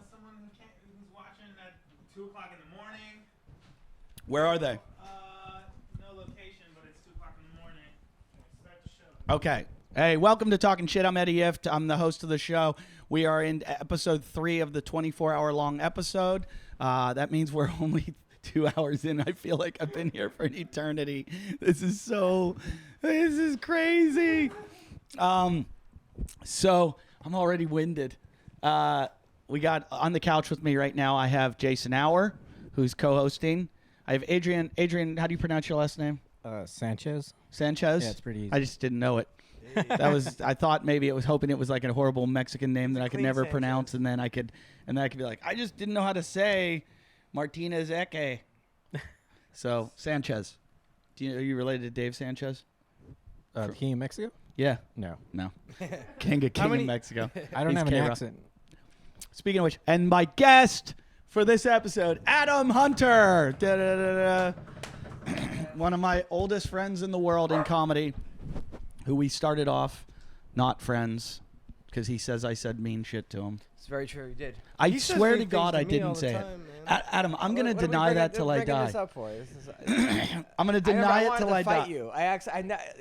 someone who's watching at 2 o'clock in the morning. Where are they? No location, but it's 2 o'clock in the morning. Start the show. Okay. Hey, welcome to Talking Shit. I'm Eddie Ift. I'm the host of the show. We are in episode 3 of the 24-hour-long episode. That means we're only 2 hours in. I feel like I've been here for an eternity. This is crazy. So I'm already winded. We got on the couch with me right now. I have Jason Auer, who's co-hosting. I have Adrian. Adrian, how do you pronounce your last name? Sanchez. Sanchez? Yeah, it's pretty easy. I just didn't know it. I thought maybe it was hoping it was like a horrible Mexican name that I could never Sanchez. pronounce, and then I could be like, I just didn't know how to say Martinez Eke. So Sanchez. Are you related to Dave Sanchez? King of Mexico? Yeah. No. King of Mexico. I don't He's have an K-Rock. accent. Speaking of which, and my guest for this episode, Adam Hunter. One of my oldest friends in the world in comedy, who we started off not friends because he says I said mean shit to him. It's very true. You did. I He says swear mean to God things to I me all didn't the say time, it. man. Adam, I'm going to What are we deny bringing- that till I bringing die. This up for? This is, I'm going to I deny it wanted till to I fight die. you.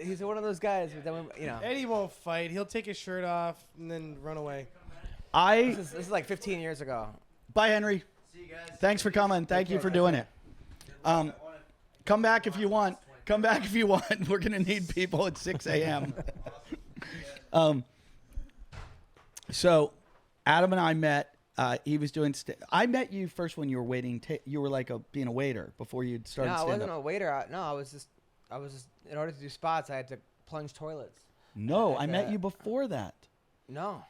He's one of those guys. That Eddie won't fight. He'll take his shirt off and then run away. This is like 15 years ago. Bye, Henry. See you guys. Thanks for coming. Thank you for doing it. Come back if you want. Come back if you want. We're going to need people at 6 a.m. So Adam and I met. He was doing. I met you first when you were waiting. You were like being a waiter before you started No, I stand-up. wasn't a waiter. I was just. In order to do spots, I had to plunge toilets. No, I met you before that. No.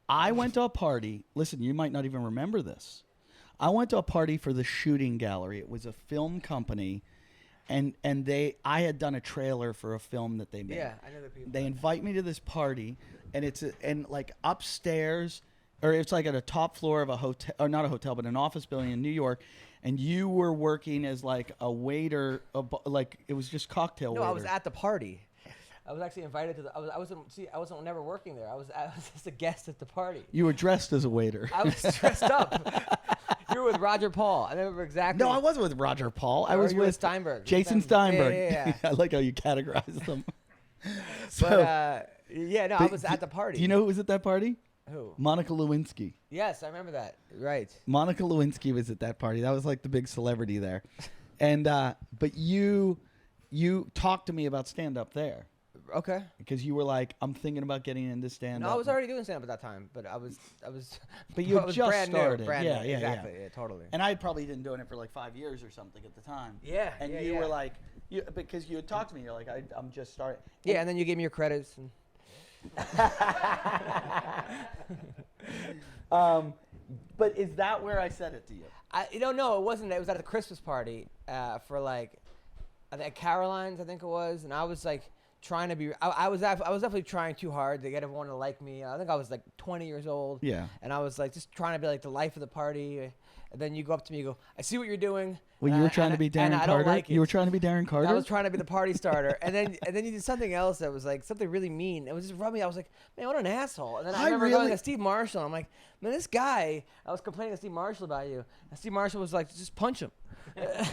I went to a party. Listen, you might not even remember this. I went to a party for the Shooting Gallery. It was a film company, and I had done a trailer for a film that they made. Yeah, I know the people. They invite me to this party, and it's like upstairs, or it's like at a top floor of a hotel, or not a hotel, but an office building in New York. And you were working as like a waiter, like it was just cocktail waiter. No, I was at the party. I was actually invited to the. I wasn't never working there. I was just a guest at the party. You were dressed as a waiter. I was dressed up. You were with Roger Paul. I remember exactly. No, I wasn't with Roger Paul. I Or was you were with Steinberg. Jason Steinberg. Yeah. I like how you categorize them. But I was at the party. Do you know who was at that party? Who? Monica Lewinsky. Yes, I remember that. Right. Monica Lewinsky was at that party. That was like the big celebrity there. And but you talked to me about stand up there. Okay. Because you were like, I'm thinking about getting into stand up. No, I was already doing stand up at that time, but I was. But you I had was just brand started. New, brand Yeah, new. yeah, exactly. yeah. Yeah, totally. And I had probably been doing it for like 5 years or something at the time. Yeah. And you were like, because you had talked to me, you're like, I'm just starting. Yeah, and then you gave me your credits. And But is that where I said it to you? No, it wasn't. It was at the Christmas party for like, I think Caroline's, I think it was, and I was like trying to be. I was definitely trying too hard to get everyone to like me. I think I was like 20 years old. Yeah. And I was like just trying to be like the life of the party. And then you go up to me, you go, I see what you're doing. Well, you were trying to be Darren and Carter. I don't like it. You were trying to be Darren Carter. I was trying to be the party starter, and then you did something else that was like something really mean. It was just rubbing me. I was like, man, what an asshole. And then I remember going to Steve Marshall. I'm like, man, this guy. I was complaining to Steve Marshall about you, and Steve Marshall was like, just punch him.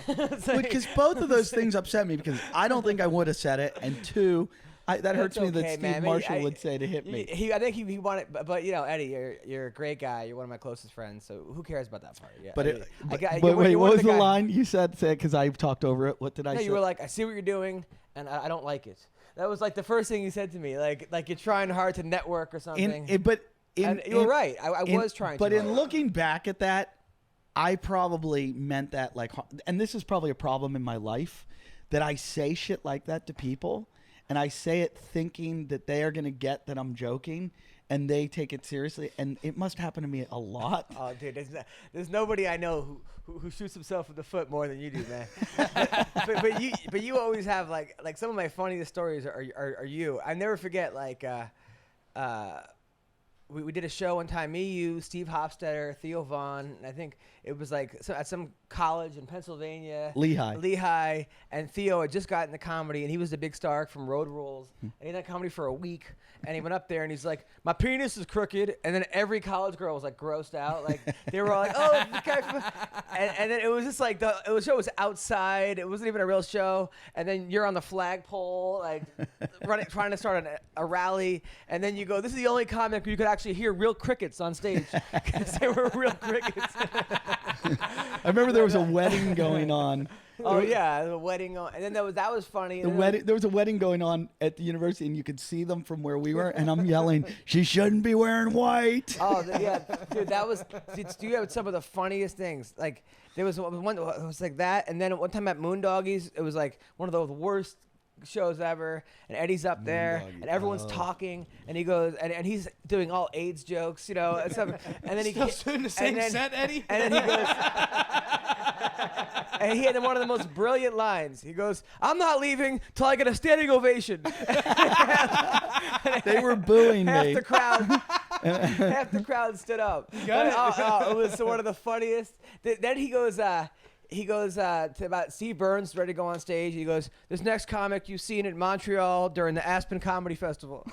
Because both of those things upset me because I don't think I would have said it, and two, that hurts me that Steve Marshall would say to hit me. I think he wanted, but you know, Eddie, you're a great guy. You're one of my closest friends. So who cares about that part? Yeah. But wait, what was the line you said? Because I talked over it. What did I say? No, you were like, I see what you're doing, and I don't like it. That was like the first thing you said to me, like you're trying hard to network or something. You were right. I was trying to. But in looking back at that, I probably meant that like, and this is probably a problem in my life, that I say shit like that to people. And I say it thinking that they are going to get that I'm joking, and they take it seriously. And it must happen to me a lot. Oh, dude, there's nobody I know who shoots himself in the foot more than you do, man. but you always have like some of my funniest stories are you. I never forget we did a show one time, me, you, Steve Hofstetter, Theo Vaughn, and I think it was like at some college in Pennsylvania. Lehigh. And Theo had just gotten into comedy, and he was the big star from Road Rules. And he did comedy for a week, and he went up there, and he's like, my penis is crooked. And then every college girl was like grossed out. Like they were all like, oh, this guy from... and then it was just like, the show was outside. It wasn't even a real show. And then you're on the flagpole, like trying to start a rally. And then you go, this is the only comic where you could actually hear real crickets on stage. Because they were real crickets. I remember there was a wedding going on. Oh yeah, the wedding, and then that was funny. There was a wedding going on at the university, and you could see them from where we were. And I'm yelling, "She shouldn't be wearing white." Oh yeah, dude, that was. You have some of the funniest things. Like there was one. It was like that, and then one time at Moondoggies, it was like one of the worst shows ever. And Eddie's up there, and everyone's talking, and he goes, and he's doing all AIDS jokes, you know, and stuff. And then he still doing the same set, Eddie. And then he goes. And he had one of the most brilliant lines. He goes, I'm not leaving till I get a standing ovation. They were booing half me. Half the crowd stood up. You got it. It was one of the funniest. Then he goes to about Steve Burns, ready to go on stage. He goes, this next comic you've seen in Montreal during the Aspen Comedy Festival.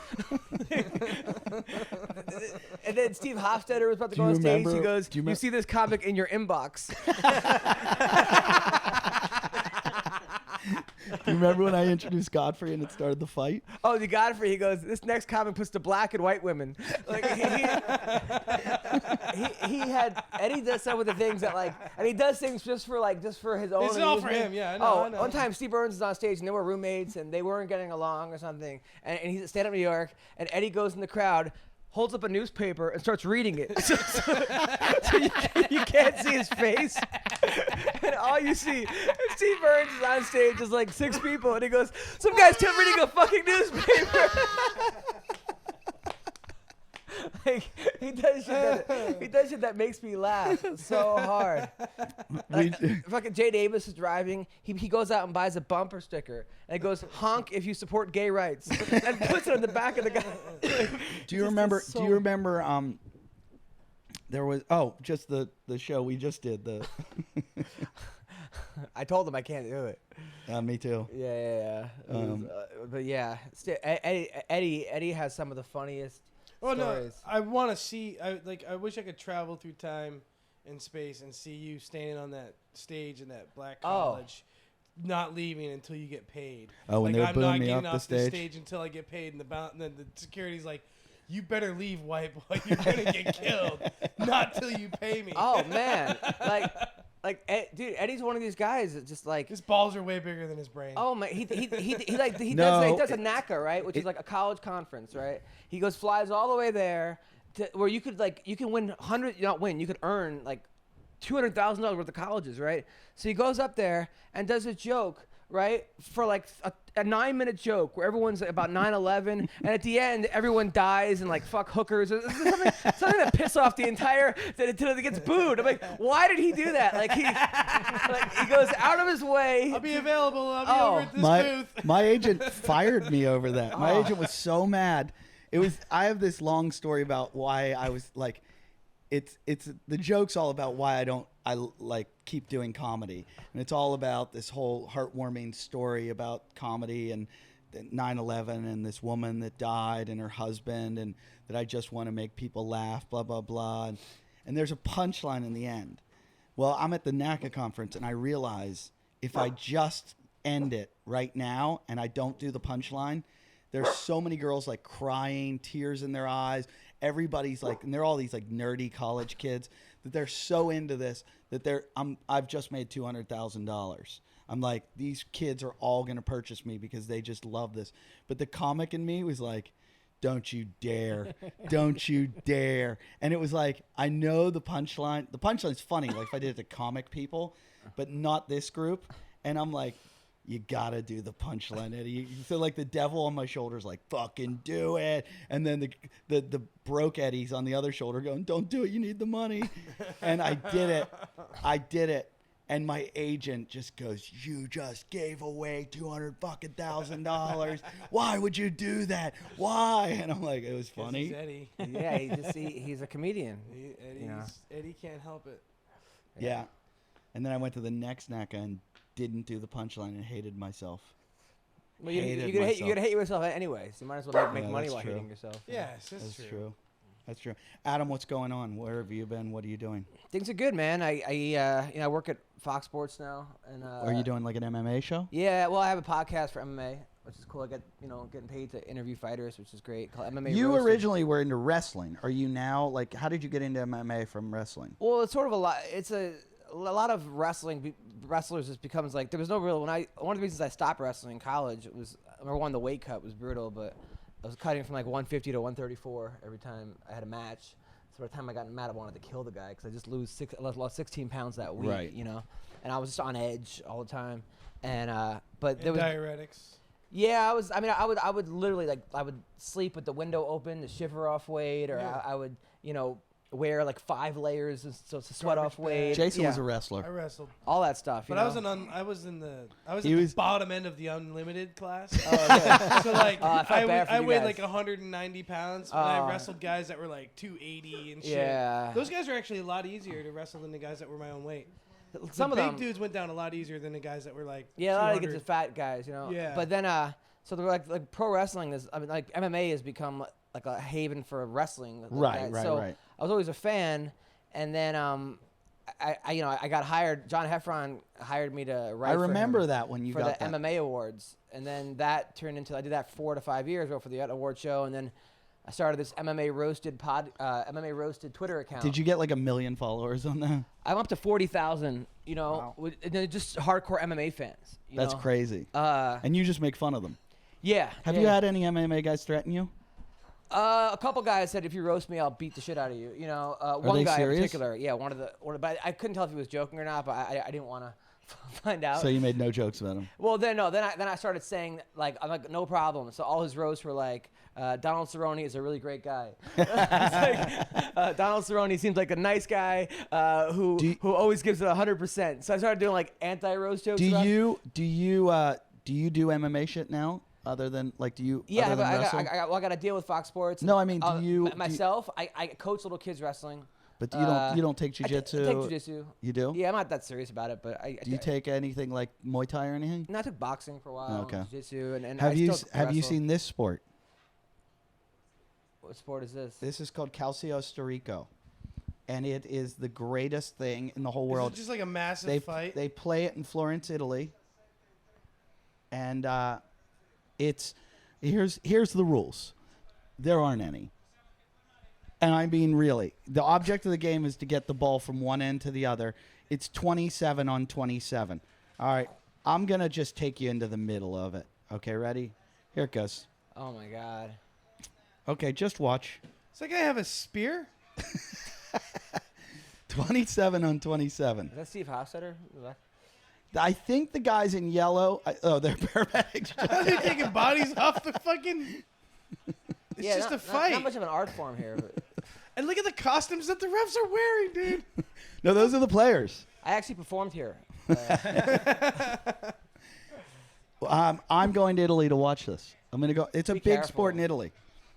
And then Steve Hofstetter was about to go on stage. He goes, you see this comic in your inbox. Do you remember when I introduced Godfrey and it started the fight? Oh, the Godfrey. He goes, this next comic puts the black and white women. Like he had Eddie does some of the things that like, and he does things just for his own. It's all for him, yeah. I know. One time Steve Burns is on stage and they were roommates and they weren't getting along or something, and he's at stand up New York, and Eddie goes in the crowd, holds up a newspaper and starts reading it. So you can't see his face. And all you see is Steve Burns is on stage, there's like 6 people, and he goes, some guy's still reading a fucking newspaper. Like, he does shit that makes me laugh so hard. Like, fucking Jay Davis is driving. He goes out and buys a bumper sticker, and it goes, honk if you support gay rights, and puts it on the back of the guy. Do you remember? Do you remember? There was just the show we just did. I told him I can't do it. Me too. Yeah. But yeah, Eddie has some of the funniest. Oh stories. no! I want to see. I wish I could travel through time and space and see you standing on that stage in that black college, not leaving until you get paid. Oh, when like, they're booing I'm not me getting off off the stage until I get paid, and then the security's like, "You better leave, white boy. You're gonna get killed. Not till you pay me." Oh man, dude, Eddie's one of these guys that just like his balls are way bigger than his brain. Oh man, he does a Naca, right, which is like a college conference, right? He flies all the way there to where you can win you could earn like $200,000 worth of colleges, right? So he goes up there and does a joke, right, for like a 9-minute joke where everyone's about 9/11, and at the end everyone dies and like fuck hookers. Something that pisses off the entire that it gets booed. I'm like, why did he do that? Like he goes out of his way. I'll be available. I'll be over at this booth. My agent fired me over that. My agent was so mad. I have this long story about why I was like, it's the joke's all about why I like keep doing comedy, and it's all about this whole heartwarming story about comedy and 9/11 and this woman that died and her husband, and that I just want to make people laugh, blah blah blah, and there's a punchline in the end. Well, I'm at the Naca conference and I realize if I just end it right now and I don't do the punchline, there's so many girls like crying, tears in their eyes. Everybody's like, and they're all these like nerdy college kids that they're so into this that I've just made $200,000. I'm like, these kids are all going to purchase me because they just love this. But the comic in me was like, don't you dare. Don't you dare. And it was like, I know the punchline. The punchline's funny, like if I did it to comic people, but not this group. And I'm like, you gotta do the punchline, Eddie. You feel like the devil on my shoulder is like, fucking do it. And then the broke Eddie's on the other shoulder going, don't do it, you need the money. And I did it. And my agent just goes, "You just gave away $200,000. Why would you do that? Why?" And I'm like, it was funny. He's Eddie. Yeah, he's a comedian. Eddie can't help it. Yeah. And then I went to the next Naca and didn't do the punchline and hated myself. Well, you're Hated gonna myself. hate yourself anyway, so you might as well make Yeah, money that's while true. hating yourself. Yes, That's true. true. That's true. Adam, what's going on? Where have you been? What are you doing? Things are good, man. I work at Fox Sports now, and Are you doing like an MMA show? Yeah, well, I have a podcast for MMA, which is cool. I get getting paid to interview fighters, which is great. Called MMA. You Roasted. originally were into wrestling. Are you now like? How did you get into MMA from wrestling? Well, it's sort of a lot. It's a lot of wrestlers just becomes like there was no real. One of the reasons I stopped wrestling in college, it was number one, the weight cut was brutal, but I was cutting from like 150 to 134 every time I had a match. So by the time I got mad, I wanted to kill the guy because I just lost 16 pounds that week, Right. And I was just on edge all the time. And but there And was diuretics. yeah, I would literally I would sleep with the window open to shiver off weight, or Yeah. I would wear like 5 layers to sweat off Garbage weight. bag. Jason was a I wrestler. wrestled, all that stuff. but I was in the He was- bottom end of the unlimited class. Oh, yeah. So like I felt bad for I you weighed guys. like 190 pounds, and I wrestled guys that were like 280 and shit. Yeah. Those guys are actually a lot easier to wrestle than the guys that were my own weight. Some the of big them, dudes went down a lot easier than the guys that were like yeah, a lot of 200. the fat guys, Yeah. But then, so they're like pro wrestling is, like MMA has become like a haven for wrestling. Like that. Right. So I was always a fan, and then I got hired. John Heffron hired me to write. I for remember him that when you for got the that. MMA awards, and then that turned into I did that 4 to 5 years, wrote for the award show, and then I started this MMA roasted Twitter account. Did you get like 1 million followers on that? I'm up to 40,000. Wow. And they're just hardcore MMA fans. That's crazy. And you just make fun of them. Yeah. Have yeah. you had any MMA guys threaten you? A couple guys said if you roast me, I'll beat the shit out of you. One they guy serious? in particular. Yeah, but I couldn't tell if he was joking or not. But I didn't want to find out. So you made no jokes about him. Well, then I started saying I'm like no problem. So all his roasts were like Donald Cerrone is a really great guy. It's like, Donald Cerrone seems like a nice guy who always gives it 100%. So I started doing like anti-roast jokes. Do about it. you do MMA shit now? Other than like, do you? Yeah, other than I wrestling? got a deal with Fox Sports. No, I mean, do you myself? I coach little kids wrestling. But you don't take jujitsu. I take jujitsu. You do? Yeah, I'm not that serious about it, but Do you take anything like Muay Thai or anything? No, I took boxing for a while. Okay. Jiu-jitsu, and Have I you still have you wrestle. seen this sport? What sport is this? This is called Calcio storico, and it is the greatest thing in the whole Is world. it just like a massive They fight? they play it in Florence, Italy, and here's the rules. There aren't any. And I mean, really, the object of the game is to get the ball from one end to the other. It's 27 on 27. All right, I'm going to just take you into the middle of it. Okay, ready? Here it goes. Oh my god. Okay, just watch. Does that guy have a spear? 27 on 27. Is that Steve Hofstetter? I think the guys in yellow, they're paramedics. Are they taking bodies off the fucking... It's just a fight. Not much of an art form here. But And look at the costumes that the refs are wearing, dude. No, those are the players. I actually performed here. I'm going to Italy to watch this. I'm going to go. It's a Be big careful. sport in Italy.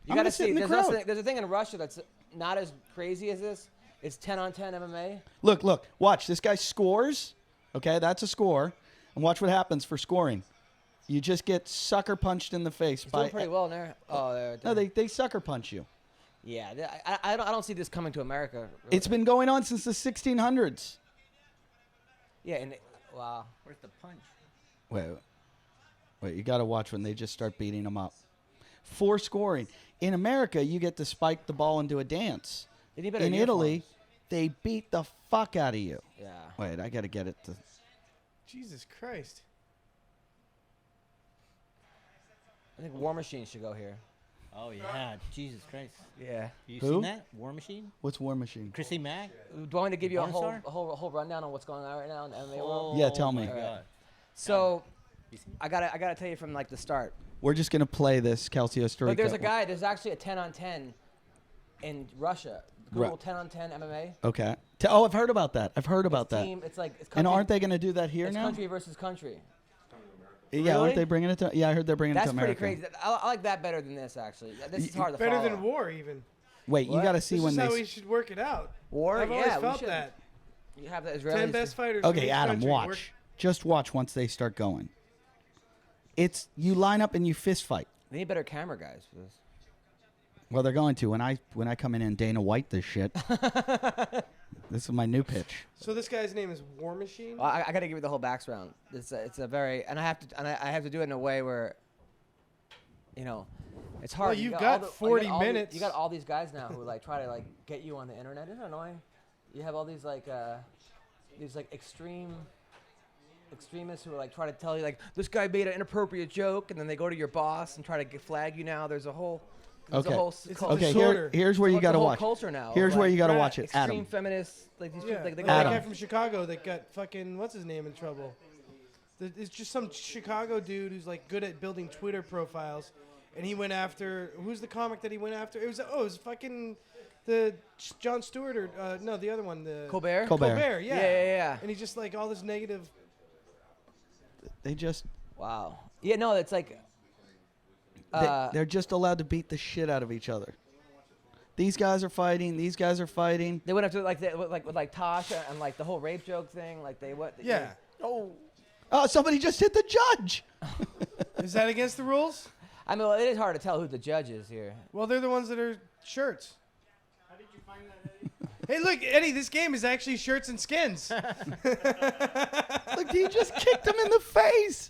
You I'm got gonna to sit see. in the There's, crowd. there's a thing in Russia that's not as crazy as this. It's 10 on 10 MMA. Look, watch. This guy scores. Okay, that's a score. And watch what happens for scoring. You just get sucker punched in the face He's by. doing pretty well in there. Oh, there. No, they sucker punch you. Yeah, I don't see this coming to America. Really. It's been going on since the 1600s. Yeah, and wow. Where's the punch? Wait, you got to watch when they just start beating them up. For scoring. In America, you get to spike the ball and do a dance. They need better In Italy, uniforms. they beat the fuck out of you. Yeah. Wait, I got to get it to. Jesus Christ. I think War Machine should go here. Oh yeah, Jesus Christ! Yeah. You Who? seen that War Machine? What's War Machine? Chrissy Mack. Do I want to give you a Porn whole star? rundown on what's going on right now in the MMA world? Yeah, tell me. My God. So, You seen I gotta tell you from like the start. We're just going to play this Calcio Storico. But there's a guy. There's actually a 10 on 10 in Russia. Google Right. 10 on 10 MMA. Okay. Oh, I've heard about that. I've heard about It's that. team, it's like it's country, And aren't they going to do that here it's now? country versus country. Yeah, Really? aren't they bringing it to? Yeah, I heard they're bringing it That's to America. pretty crazy. I like that better than this actually. This is hard to Better follow. than war, even. Wait, you What? got to see This when is they. how we should work it out. War? I've always Yeah, we felt should. that. You have the 10 Israelis. best fighters. from Okay, each Adam, country. watch. Just watch once they start going. It's you line up and you fist fight. They need better camera guys for this. Well, they're going to when I come in and Dana White this shit. This is my new pitch. So this guy's name is War Machine. Well, I got to give you the whole background. It's a very and I have to do it in a way where, you know, it's hard. Well, You you've all got the- 40 all the- minutes. You got all these guys now who like try to like get you on the internet. Isn't it annoying? You have all these extremists who are like try to tell you like this guy made an inappropriate joke, and then they go to your boss and try to flag you. Now there's a whole. There's Okay. A whole It's culture. a Okay, disorder. here's where you It's got to a whole watch. culture now. Here's where like, you got to right, watch it, extreme Adam. feminists like these Yeah, people, like they that Adam. guy from Chicago that got fucking what's his name in trouble. It's just some Chicago dude who's like good at building Twitter profiles, and he went after who's the comic that he went after? It was fucking the Jon Stewart or no the other one the Colbert. Colbert. yeah. And he's just like all this negative. They just Wow. Yeah, no, it's like. they're just allowed to beat the shit out of each other. These guys are fighting. These guys are fighting. They went after with Tasha and like the whole rape joke thing. Like they what? Yeah. Oh. Oh, somebody just hit the judge. Is that against the rules? I mean, well, it is hard to tell who the judge is here. Well, they're the ones that are shirts. How did you find that, Eddie? Hey, look, Eddie, this game is actually shirts and skins. Look, he just kicked him in the face.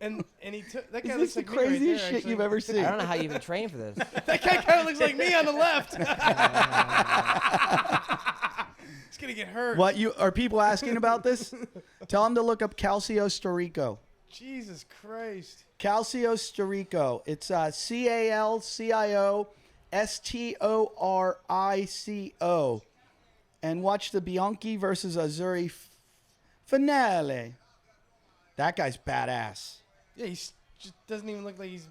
and he took that guy Is looks this the like me right craziest there, shit actually. you've ever I seen? don't know how you even train for this. That guy kind of looks like me on the left. He's gonna get hurt. What you are people asking about this? Tell them to look up Calcio storico. Jesus Christ. Calcio storico. It's CalcioStorico. And watch the Bianchi versus Azzurri finale. That guy's badass. Yeah, he just doesn't even look like he's.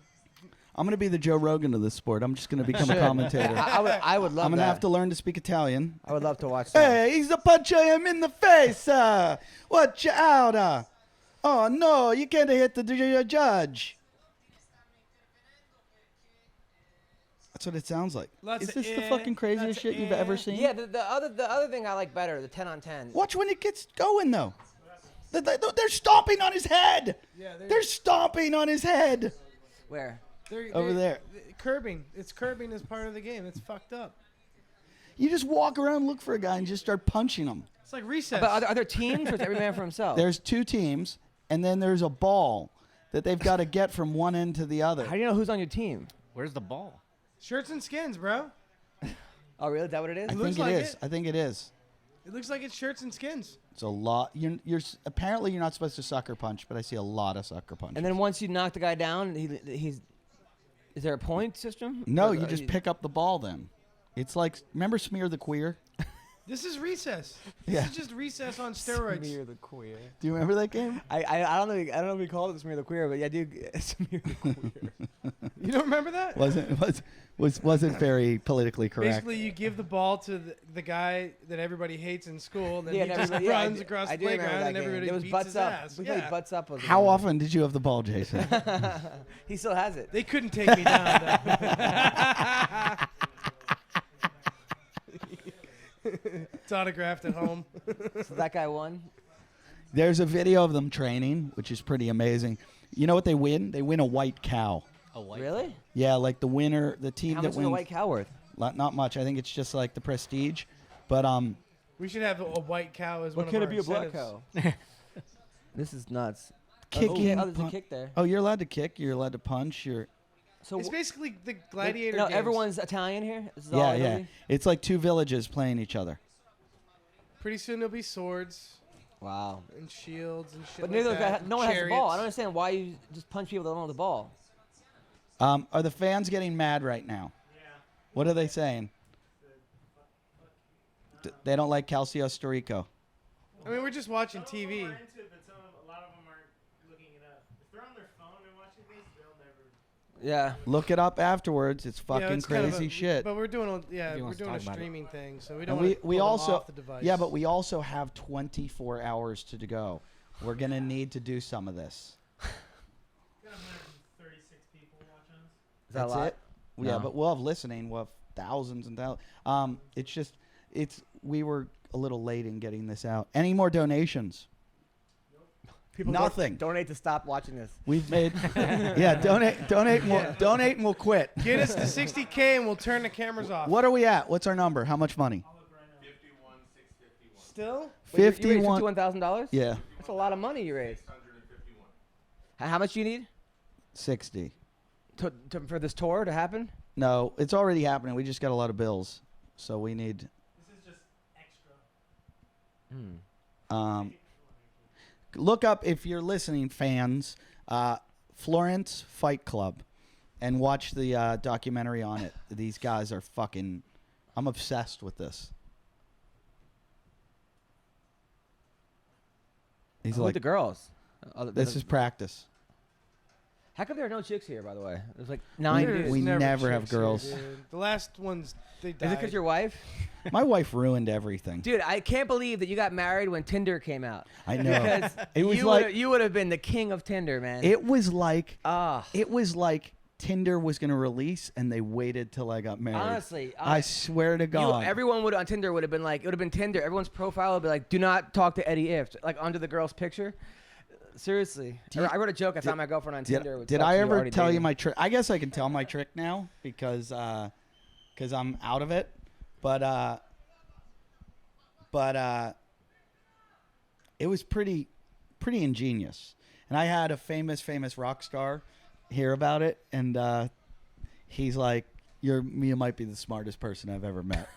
I'm gonna be the Joe Rogan of this sport. I'm just gonna become a commentator. I would love I'm gonna that. have to learn to speak Italian. I would love to watch that. Hey, he's a puncher him in the face. Watch out. Oh, no, you can't hit the judge. That's what it sounds like. Lots Is of this the eh, fucking craziest lots of shit you've eh. ever seen? Yeah, the other thing I like better, the 10 on 10. Watch when it gets going, though. They're stomping on his head. Yeah, They're stomping on his head. Where? Over there. Curbing. It's curbing as part of the game. It's fucked up. You just walk around, look for a guy, and just start punching him. It's like recess. But are there teams or is every man for himself? There's two teams, and then there's a ball that they've got to get from one end to the other. How do you know who's on your team? Where's the ball? Shirts and skins, bro. Oh, really? Is that what it is? I looks think it like is. it. I think it is. It looks like it's shirts and skins. It's a lot. Apparently you're not supposed to sucker punch, but I see a lot of sucker punches. And then once you knock the guy down, he's. Is there a point system? No, Or- you just pick up the ball then. It's like, remember Smear the Queer? This is recess. This Yeah. is just recess on steroids. Smear the queer. Do you remember that game? I don't know. I don't know if we call it smear the queer, but yeah, I do. Smear the queer. You don't remember that? Wasn't very politically correct. Basically, you give the ball to the guy that everybody hates in school, and then Yeah, he and just everybody- yeah, I runs do- across I the do remember playground, that and game. everybody It was beats butts his up. ass. We Yeah. played butts up. Was the How game. often did you have the ball, Jason? He still has it. They couldn't take me down. though. It's autographed at home. So that guy won. There's a video of them training, which is pretty amazing. You know what they win? They win a white cow. A white. Really? Yeah, like the winner, the team How that much is wins. a white cow worth? Not much. I think it's just like the prestige. But We should have a white cow as one What of can our it be a black incentives. cow? This is nuts. kicking. Oh, there's a kick there. Oh, you're allowed to kick. You're allowed to punch. So It's basically the gladiator. No, games. everyone's Italian here. This is all Yeah. Italy? It's like two villages playing each other. Pretty soon there'll be swords Wow. and shields and shit. But like neither that. guy, no one has the ball. I Chariots. don't understand why you just punch people that don't have the ball. Are the fans getting mad right now? Yeah. What are they saying? They don't like Calcio storico. I mean, we're just watching Some of them TV. are into it, but a lot of them aren't looking it up. If they're on their phone and watching this, they'll never. Yeah. Look it up afterwards. It's fucking it's kind of crazy a- shit. But we're doing He we're wants to doing a talk about it. streaming thing, so we And don't we want to also off the device. yeah, but we also have 24 hours to go. We're gonna need to do some of this. Got 136 people watching us. Is that That's a lot? it. Yeah, No. but we'll have listening. We'll have thousands and thousands. It's just we were a little late in getting this out. Any more donations? People Nothing. Donate to stop watching this. We've made yeah. Donate more. Donate and we'll quit. Get us to 60K and we'll turn the cameras off. What are we at? What's our number? How much money? I'll look right now. 51,651. Still? Wait, you raised 51. $51,000? Yeah, That's a lot of money you raised. 651. How much do you need 60. for this tour to happen? No, it's already happening. We just got a lot of bills, so we need. This is just extra. Look up if you're listening, fans, Florence Fight Club, and watch the documentary on it. These guys are fucking. I'm obsessed with this. He's Who are like, the girls? this is practice. How come there are no chicks here, by the way? There's like 9 There's dudes. We never have chicks here, girls. dude. The last ones, they died. Is it because your wife? My wife ruined everything. Dude, I can't believe that you got married when Tinder came out. I know. Because It was you like- would've- you would have been the king of Tinder, man. It was like Ah, Tinder was gonna release, and they waited till I got married. honestly, I swear to God. everyone would on Tinder would have been like, it would have been Tinder. Everyone's profile would be like, "Do not talk to Eddie Ift," like under the girl's picture. Seriously, I wrote a joke. I found my girlfriend on Tinder. with Did stuff I you ever already tell you dated. my trick? I guess I can tell my trick now because I'm out of it. But it was pretty ingenious. And I had a famous rock star hear about it, and he's like, you might be the smartest person I've ever met."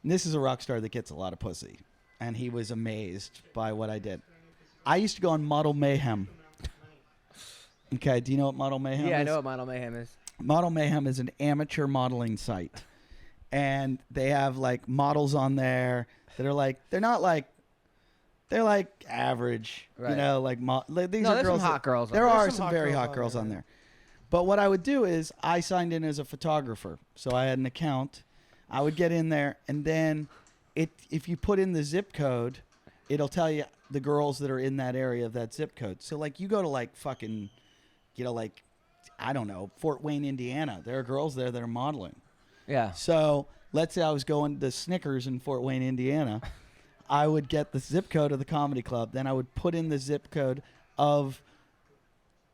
This is a rock star that gets a lot of pussy, and he was amazed by what I did. I used to go on Model Mayhem. Okay, do you know what Model Mayhem is? Yeah, I know what Model Mayhem is. Model Mayhem is an amateur modeling site, and they have like models on there that are like they're like average, Right. you know, like these No, are there's girls. some hot girls on There there. are There's some hot very girls hot on girls there. on there. But what I would do is I signed in as a photographer, so I had an account. I would get in there, and then if you put in the zip code, it'll tell you the girls that are in that area of that zip code. So like you go to like fucking, you know, like I don't know, Fort Wayne, Indiana. There are girls there that are modeling. Yeah. So let's say I was going to Snickers in Fort Wayne, Indiana. I would get the zip code of the comedy club. Then I would put in the zip code of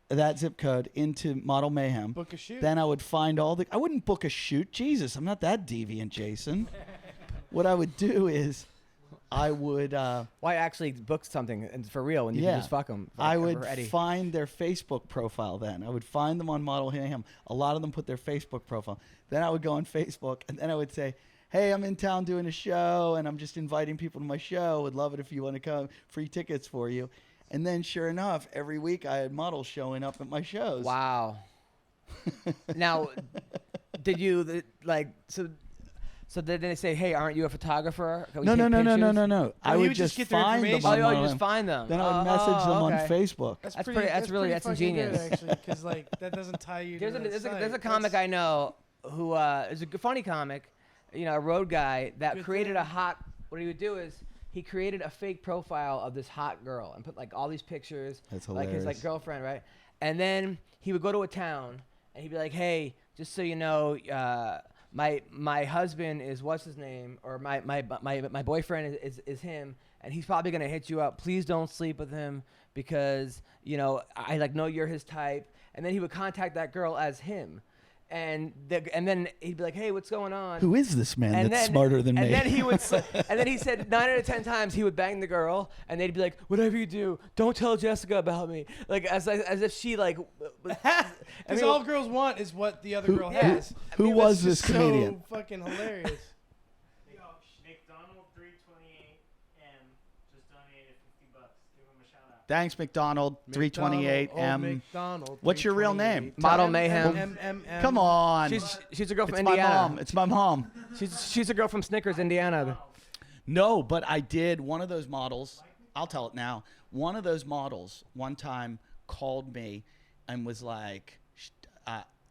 that zip code into Model Mayhem. Book a shoot. Then I would find all the. I wouldn't book a shoot. Jesus, I'm not that deviant, Jason. What I would do is, I would. Why actually book something and for real when you Yeah. can just fuck them? I would find their Facebook profile then. I would find them on Model Mayhem. A lot of them put their Facebook profile. Then I would go on Facebook, and then I would say, "Hey, I'm in town doing a show, and I'm just inviting people to my show. Would love it if you want to come. Free tickets for you." And then, sure enough, every week I had models showing up at my shows. Wow. Now, did you like so? So did they say, "Hey, aren't you a photographer? Can we No. take pictures?" I you would would just just get their find them information. Oh, on you Model just Mayhem. find them. Then I would message them on okay. Facebook. That's That's pretty. pretty- Pretty that's fucking ingenious. good, actually, because like that doesn't tie you. There's to a that there's a, site. there's a comic I know who is a funny comic, you know, a road guy that Good created thing. a hot. What he would do is he created a fake profile of this hot girl and put like all these pictures, That's like his like hilarious. girlfriend, right? And then he would go to a town and he'd be like, "Hey, just so you know, my husband is what's his name, or my boyfriend is him, and he's probably gonna hit you up. Please don't sleep with him because you know I like know you're his type." And then he would contact that girl as him, and then he'd be like, "Hey, what's going on?" Who is this man And that's then- smarter than and me? then he would, and then he said 9 out of 10 times he would bang the girl, and they'd be like, "Whatever you do, don't tell Jessica about me." Like as if she like. Because all girls want is what the other girl yeah. has. Who I mean, was that's this just comedian? So fucking hilarious. Yo, McDonald 328M just donated $50. Give him a shout out. Thanks, McDonald. 328 McDonald, M. McDonald, What's your real name? 328. Model Mayhem. M. Come on. She's a girl it's from my Indiana. mom. It's my mom. She's a girl from Snickers, Indiana. No, but I did. One of those models, I'll tell it now. One of those models one time called me and was like,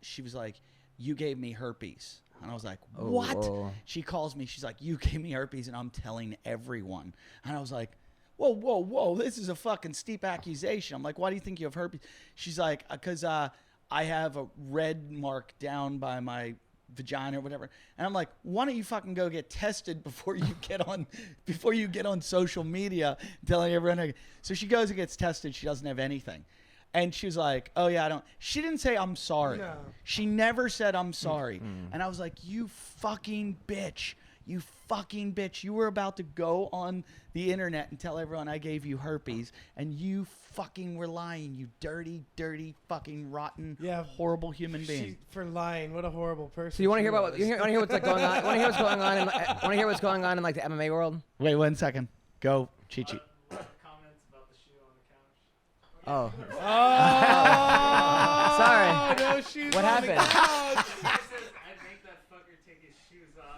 she was like, you gave me herpes. And I was like, Oh, what? whoa. She calls me. She's like, you gave me herpes, and I'm telling everyone. And I was like, whoa. This is a fucking steep accusation. I'm like, why do you think you have herpes? She's like, because I have a red mark down by my vagina or whatever. And I'm like, why don't you fucking go get tested before you get on social media telling everyone. So she goes and gets tested. She doesn't have anything. And she was like, oh, yeah, I don't. She didn't say, I'm sorry. No. She never said, I'm sorry. And I was like, you fucking bitch. You fucking bitch. You were about to go on the internet and tell everyone I gave you herpes. And you fucking were lying. You dirty, dirty, fucking rotten, horrible human being. For lying. What a horrible person. So you want to hear she about was. you want to hear what's like going on? Want to hear what's going on? Want to hear what's going on in like the MMA world? Wait 1 second. Go, Chi-Chi. Comments about the shoe on the couch. Oh, Oh, sorry. no shoes What on the happened? couch. He says, I'd make that fucker take his shoes off.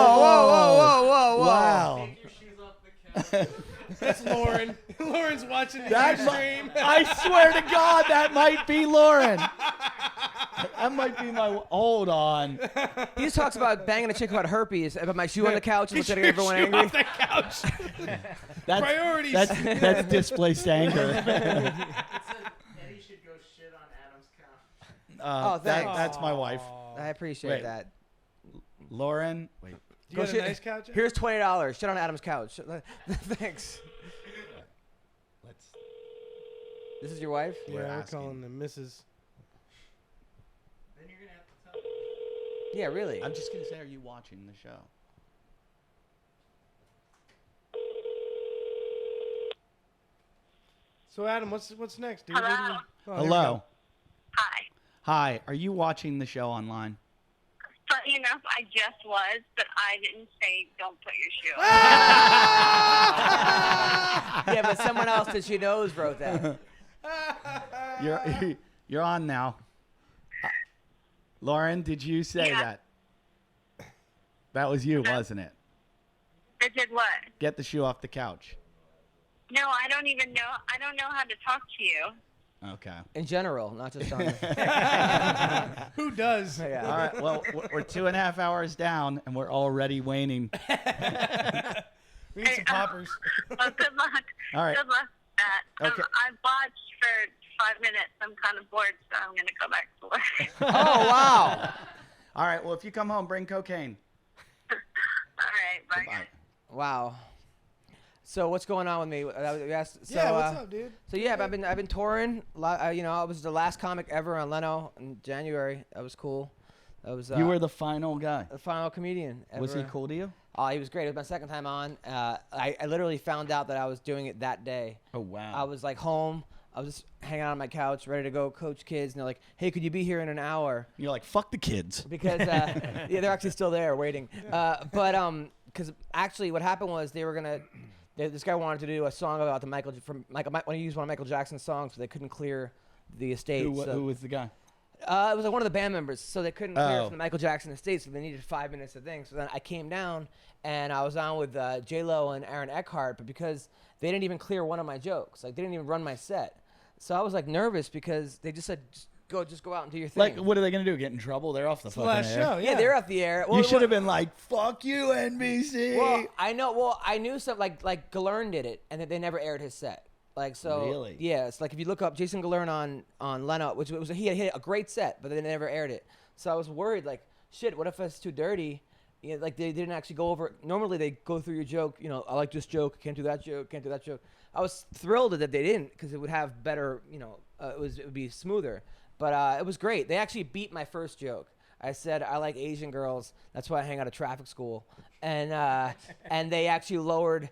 Whoa. Wow. Take your shoes off the couch. That's Lauren. Lauren's watching the That stream. I swear to God, that might be Lauren. That might be my. Hold on. He just talks about banging a chick about herpes, about my shoe on the couch, and Get getting your everyone shoe angry. off the couch. That's, Priorities. That's displaced anger. It said Eddie should go shit on Adam's couch. That's my wife. I appreciate Wait. that. Lauren. Wait. Do Go you have a shit- nice couch? Here's $20. Shit on Adam's couch. Thanks. Let's. This is your wife? Yeah, We're we're asking. calling them Mrs. Then you're going to have to tell Yeah, really. I'm just gonna say, are you watching the show? So Adam, what's next, dude? Hello. Oh, here we Hello. go. Hi. Hi. Are you watching the show online? Funny enough, I just was, but I didn't say don't put your shoe on. Yeah, but someone else that she knows wrote that. You're on now. Lauren, did you say Yeah. that? That was you, wasn't it? I did what? Get the shoe off the couch. No, I don't even know. I don't know how to talk to you. Okay. In general, not just on. Who does? Yeah. All right. Well, we're 2.5 hours down, and we're already waning. We need some poppers. Well, good luck. All right. Good luck with that. Okay. I watched for 5 minutes. I'm kind of bored, so I'm going to go back to work. Oh, wow. All right. Well, if you come home, bring cocaine. All right, bye. Bye. guys. Wow. So what's going on with me? Yes. So, Yeah, what's up, dude? So yeah, I've been touring. You know, I was the last comic ever on Leno in January. That was cool. That was You were the final guy. the final comedian ever. Was he cool to you? Oh, he was great. It was my second time on. I literally found out that I was doing it that day. Oh wow. I was like home. I was just hanging out on my couch, ready to go coach kids, and they're like, "Hey, could you be here in an hour?" You're like, fuck the kids. Because yeah, they're actually still there waiting. Because actually, what happened was this guy wanted to do a song about the Michael want to use one of Michael Jackson's songs, but they couldn't clear the estate. Who so- was the guy? it was like one of the band members, so they couldn't clear Oh. from the Michael Jackson estate, so they needed 5 minutes of things. So then I came down, and I was on with J-Lo and Aaron Eckhart, but because they didn't even clear one of my jokes, like they didn't even run my set, so I was like nervous because they just said, just go out and do your thing. Like, what are they gonna do? Get in trouble? They're off the It's the fucking last air. show. yeah, they're off the air. Well, You should have been like, fuck you, NBC. Well, I know. Well, I knew some like Galern did it, and they never aired his set. Like so, Really? yeah. It's like if you look up Jason Galern on Leno, which was he had hit a great set, but they never aired it. So I was worried, like, shit, what if it's too dirty? You know, like they didn't actually go over. Normally they go through your joke. You know, I like this joke, can't do that joke, can't do that joke. I was thrilled that they didn't because it would have better. You know, it would be smoother. But it was great. They actually beat my first joke. I said I like Asian girls. That's why I hang out at traffic school, and they actually lowered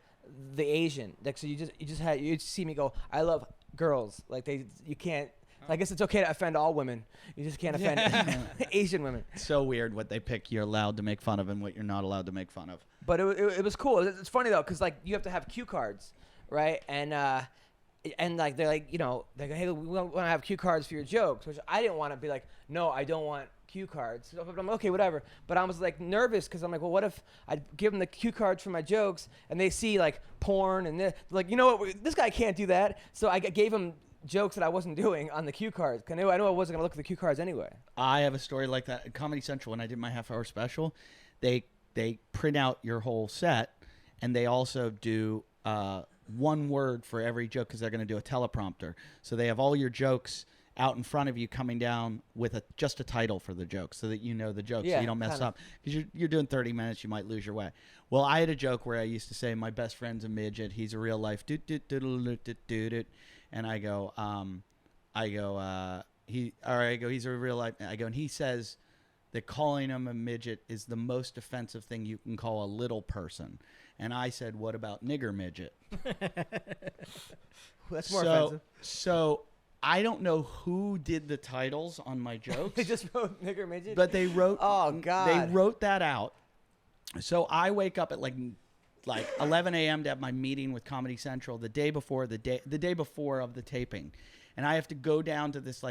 the Asian. Like so, you see me go. I love girls. Like you can't. I guess it's okay to offend all women. You just can't offend Asian women. It's so weird what they pick you're allowed to make fun of and what you're not allowed to make fun of. But it was cool. It's funny though, because like you have to have cue cards, right? And like they're like, you know, they go, hey, we want to have cue cards for your jokes, which I didn't want to be like, no, I don't want cue cards. So I'm okay, whatever. But I was like nervous because I'm like, well, what if I give them the cue cards for my jokes and they see like porn and like, you know what, this guy can't do that. So I gave him jokes that I wasn't doing on the cue cards. 'Cause I knew I wasn't gonna look at the cue cards anyway. I have a story like that at Comedy Central. When I did my half-hour special, they print out your whole set, and they also do one word for every joke because they're going to do a teleprompter. So they have all your jokes out in front of you coming down with just a title for the joke so that you know the joke so you don't mess up. Because you're doing 30 minutes, you might lose your way. Well, I had a joke where I used to say, my best friend's a midget. He's a real life doot. And I go, he's a real life. I go, and he says that calling him a midget is the most offensive thing you can call a little person. And I said, what about nigger midget? That's more offensive. So I don't know who did the titles on my jokes. They just wrote nigger midget? But they wrote. Oh, God. They wrote that out. So I wake up at like 11 a.m. to have my meeting with Comedy Central the day before of the taping, and I have to go down to this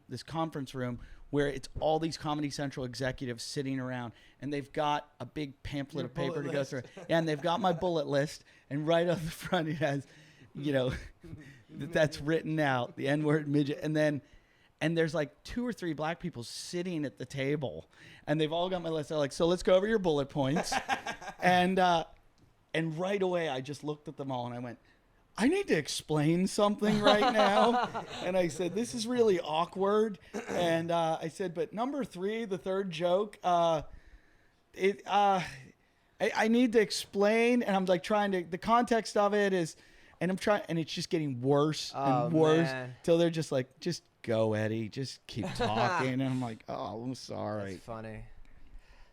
this conference room where it's all these Comedy Central executives sitting around, and they've got a big pamphlet of paper to go through, and they've got my bullet list, and right on the front it has, that's written out, the N-word midget, and there's like 2 or 3 black people sitting at the table, and they've all got my list. They're like, so let's go over your bullet points. And right away, I just looked at them all, and I went, I need to explain something right now. And I said, this is really awkward. And I said, but number 3, the third joke, I need to explain. And I'm like the context of it is, and I'm trying, and it's just getting worse and worse till they're just like, just go, Eddie, just keep talking. And I'm like, oh, I'm sorry. That's funny.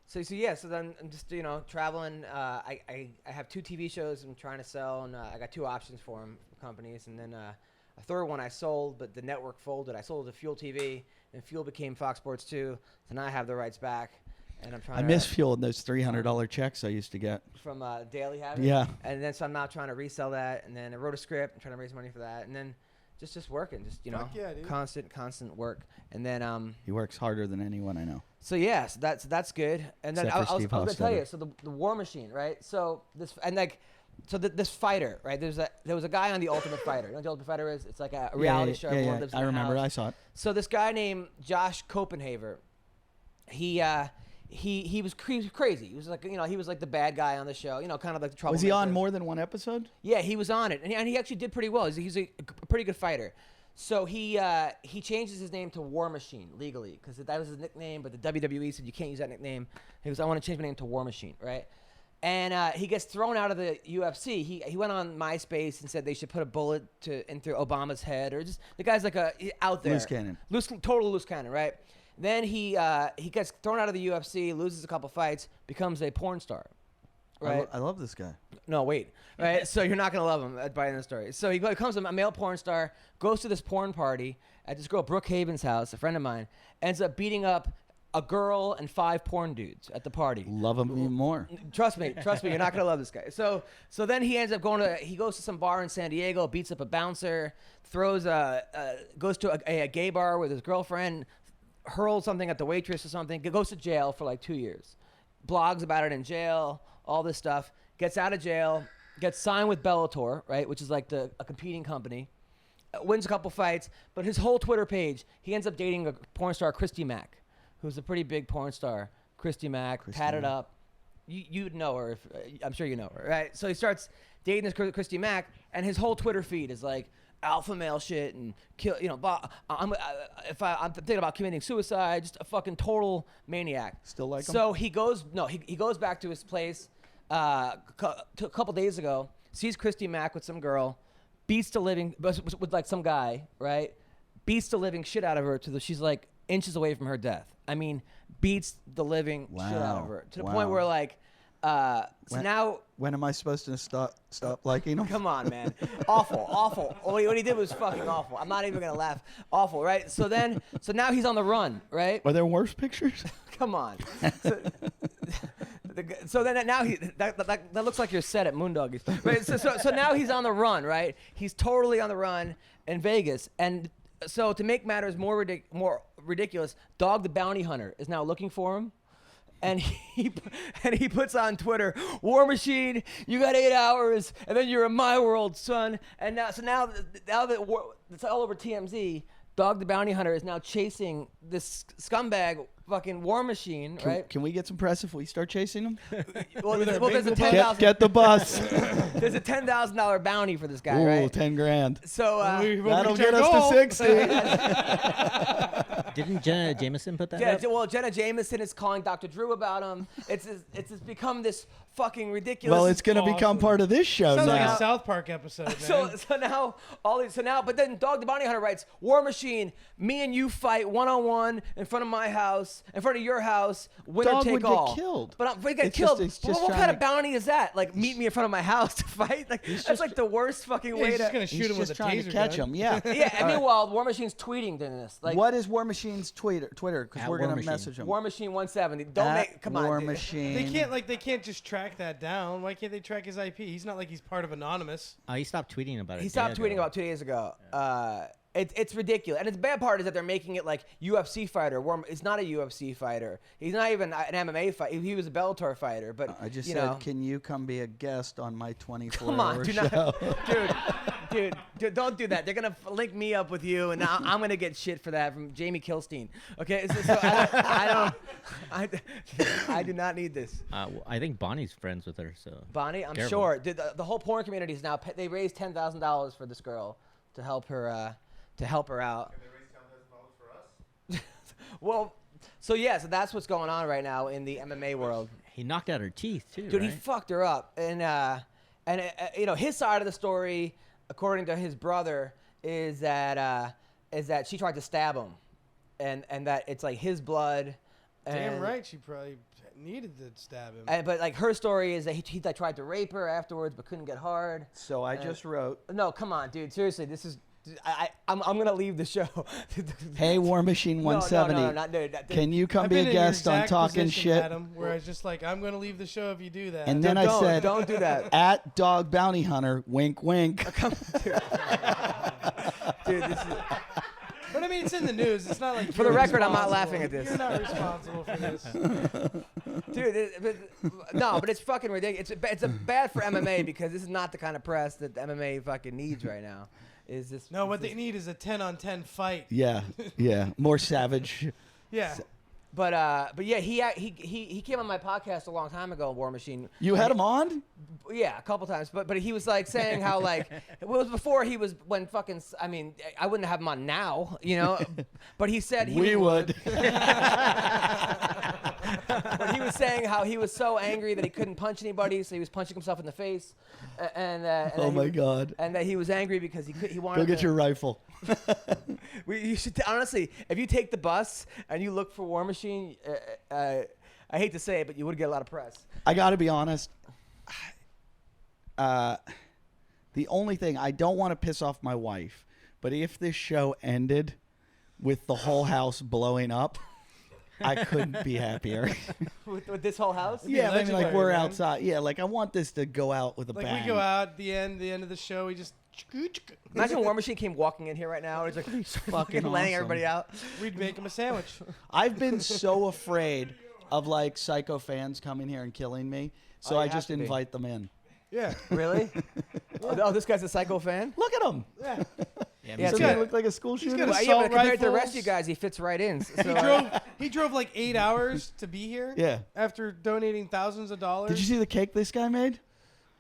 So then I'm just traveling. I have 2 TV shows I'm trying to sell, and I got 2 options for them for companies, and then a third one I sold, but the network folded. I sold it to Fuel TV, and Fuel became Fox Sports 2. So now I have the rights back, and I'm trying. I miss Fuel and those $300 checks I used to get from Daily Habit. Yeah. And then so I'm now trying to resell that, and then I wrote a script. I'm trying to raise money for that, and then just working, constant work, and then he works harder than anyone I know. So yes, that's good. And then I was going to tell you, so the War Machine, right? So this fighter, right? There was a guy on the Ultimate Fighter. You know what the Ultimate Fighter is? It's like a reality show. Yeah. I remember. House. I saw it. So this guy named Josh Copenhaver, he was crazy. He was like he was like the bad guy on the show. Kind of like the troublemaker. Was he on more than one episode? Yeah, he was on it, and he actually did pretty well. He's a pretty good fighter. So he changes his name to War Machine legally because that was his nickname, but the WWE said you can't use that nickname. He goes, I want to change my name to War Machine, right? And he gets thrown out of the UFC. He went on MySpace and said they should put a bullet into Obama's head, or just the guy's like out there Loose cannon, total loose cannon, right? Then he gets thrown out of the UFC, loses a couple fights, becomes a porn star. Right? I love this guy. No, wait. Right? So you're not going to love him by the end of the story. So he becomes a male porn star, goes to this porn party at this girl, Brooke Haven's house, a friend of mine, ends up beating up a girl and 5 porn dudes at the party. Love him even more. Trust me, you're not going to love this guy. So then he ends up he goes to some bar in San Diego, beats up a bouncer, goes to a gay bar with his girlfriend, hurls something at the waitress or something, goes to jail for like 2 years. Blogs about it in jail, all this stuff, gets out of jail, gets signed with Bellator, right, which is like a competing company, wins a couple fights, but his whole Twitter page, he ends up dating a porn star, Christy Mack, who's a pretty big porn star. Christy Mack, tatted up. You'd know her, I'm sure you know her, right? So he starts dating this Christy Mack, and his whole Twitter feed is like alpha male shit and kill, I'm thinking about committing suicide, just a fucking total maniac. Still like him? So he goes back to his place a couple days ago, sees Christy Mack with some girl, beats the living with like some guy, right? Beats the living shit out of her she's like inches away from her death. I mean, beats the living shit out of her to the point where like now. When am I supposed to stop liking him? Come on, man. Awful. What he did was fucking awful. I'm not even gonna laugh. Awful, right? So now he's on the run, right? Are there worse pictures? Come on. So then now that looks like your set at Moondoggies, right? So now he's on the run, right? He's totally on the run in Vegas, and so to make matters more ridiculous, Dog the Bounty Hunter is now looking for him. and he puts on Twitter, War Machine, you got 8 hours, and then you're in my world, son. And now that it's all over TMZ, Dog the Bounty Hunter is now chasing this scumbag fucking War Machine, right? Can we get some press if we start chasing him? Well, there's a $10,000 Get the bus. there's a $10,000 bounty for this guy, Ooh, right? 10 grand. So That'll get us to 60. Didn't Jenna Jameson put that up? well, Jenna Jameson is calling Dr. Drew about him. It's become this fucking ridiculous. Well, it's going to become part of this show Sounds now. like a South Park episode, man. But then Dog the Bounty Hunter writes, War Machine, me and you fight one-on-one in front of my house, in front of your house, winner Dog take would all. get killed. But we get It's killed. just Well, what trying kind to- of bounty is that? Like, meet me in front of my house to fight? Like, that's like the worst fucking Yeah, way he's to. just gonna shoot He's him with just a trying taser to catch gun. him. Yeah. Yeah, and meanwhile, War Machine's tweeting during this. Like, What is War Machine's Twitter? Because At we're War going to Machine. message him. War Machine 170. Don't At make. Come on, War dude. Machine. They can't just track that down. Why can't they track his IP? He's not like he's part of Anonymous. He stopped tweeting about it. He a stopped day tweeting ago. about 2 days ago. It's ridiculous, and the bad part is that they're making it like UFC fighter. It's not a UFC fighter. He's not even an MMA fighter. He was a Bellator fighter, but I just you said, know, can you come be a guest on my 24-hour come on, do show? not, dude, don't do that. They're gonna link me up with you, and now I'm gonna get shit for that from Jamie Kilstein. Okay, so I do not need this. I think Bonnie's friends with her, so. Bonnie, I'm Careful. sure. Dude, the whole porn community is now. They raised $10,000 for this girl to help her out. Can they raise $10,000 for us? Well, so that's what's going on right now in the MMA world. He knocked out her teeth too. Dude, right? he fucked her up, and you know, his side of the story, according to his brother, is that she tried to stab him, and that it's like his blood. Damn right, she probably needed to stab him. But like her story is that he like, tried to rape her afterwards, but couldn't get hard. So I just wrote, No, come on, dude. Seriously, this is. I'm gonna leave the show. hey, War Machine No, 170, dude. can you come I've be been a in your guest on exact Talking position, Shit? Adam, where I was just like, I'm gonna leave the show if you do that. And then I said, don't do that. at Dog Bounty Hunter, wink, wink. Dude, this is. But I mean, it's in the news. It's not like For the you're record, I'm not responsible. laughing at this. You're not responsible for this. Dude, but it's fucking ridiculous. It's a bad for MMA because this is not the kind of press that the MMA fucking needs right now. Is this? No, what they need is a 10-on-10 fight. Yeah, more savage. Yeah. But yeah, he came on my podcast a long time ago, War Machine. You had him on? Yeah, a couple times. But he was like saying how like it was before he was when fucking. I mean, I wouldn't have him on now, you know. But he said We would. But he was saying how he was so angry that he couldn't punch anybody, so he was punching himself in the face. And Oh my God. And that he was angry because he wanted. Go get your rifle. You should honestly, if you take the bus and you look for War Machine, I hate to say it, but you would get a lot of press. I got to be honest. The only thing, I don't want to piss off my wife, but if this show ended with the whole house blowing up, I couldn't be happier. with this whole house. Yeah, I mean, like legendary, we're man. outside. Yeah, like I want this to go out with a Like bang. we go out at the end of the show, we just Imagine War Machine came walking in here right now. It's like fucking laying awesome. everybody out. we'd make him a sandwich. I've been so afraid of like psycho fans coming here and killing me, so Oh, I you have just to be. invite them in. Yeah. Really? Oh, this guy's a psycho fan. Look at him. Yeah. Yeah, Yeah, Doesn't got- he look like a school shooter? got a Well, yeah, Assault but compared to the rest of rifles. you guys, he fits right in. He drove like 8 hours to be here. Yeah. After donating thousands of dollars. Did you see the cake this guy made?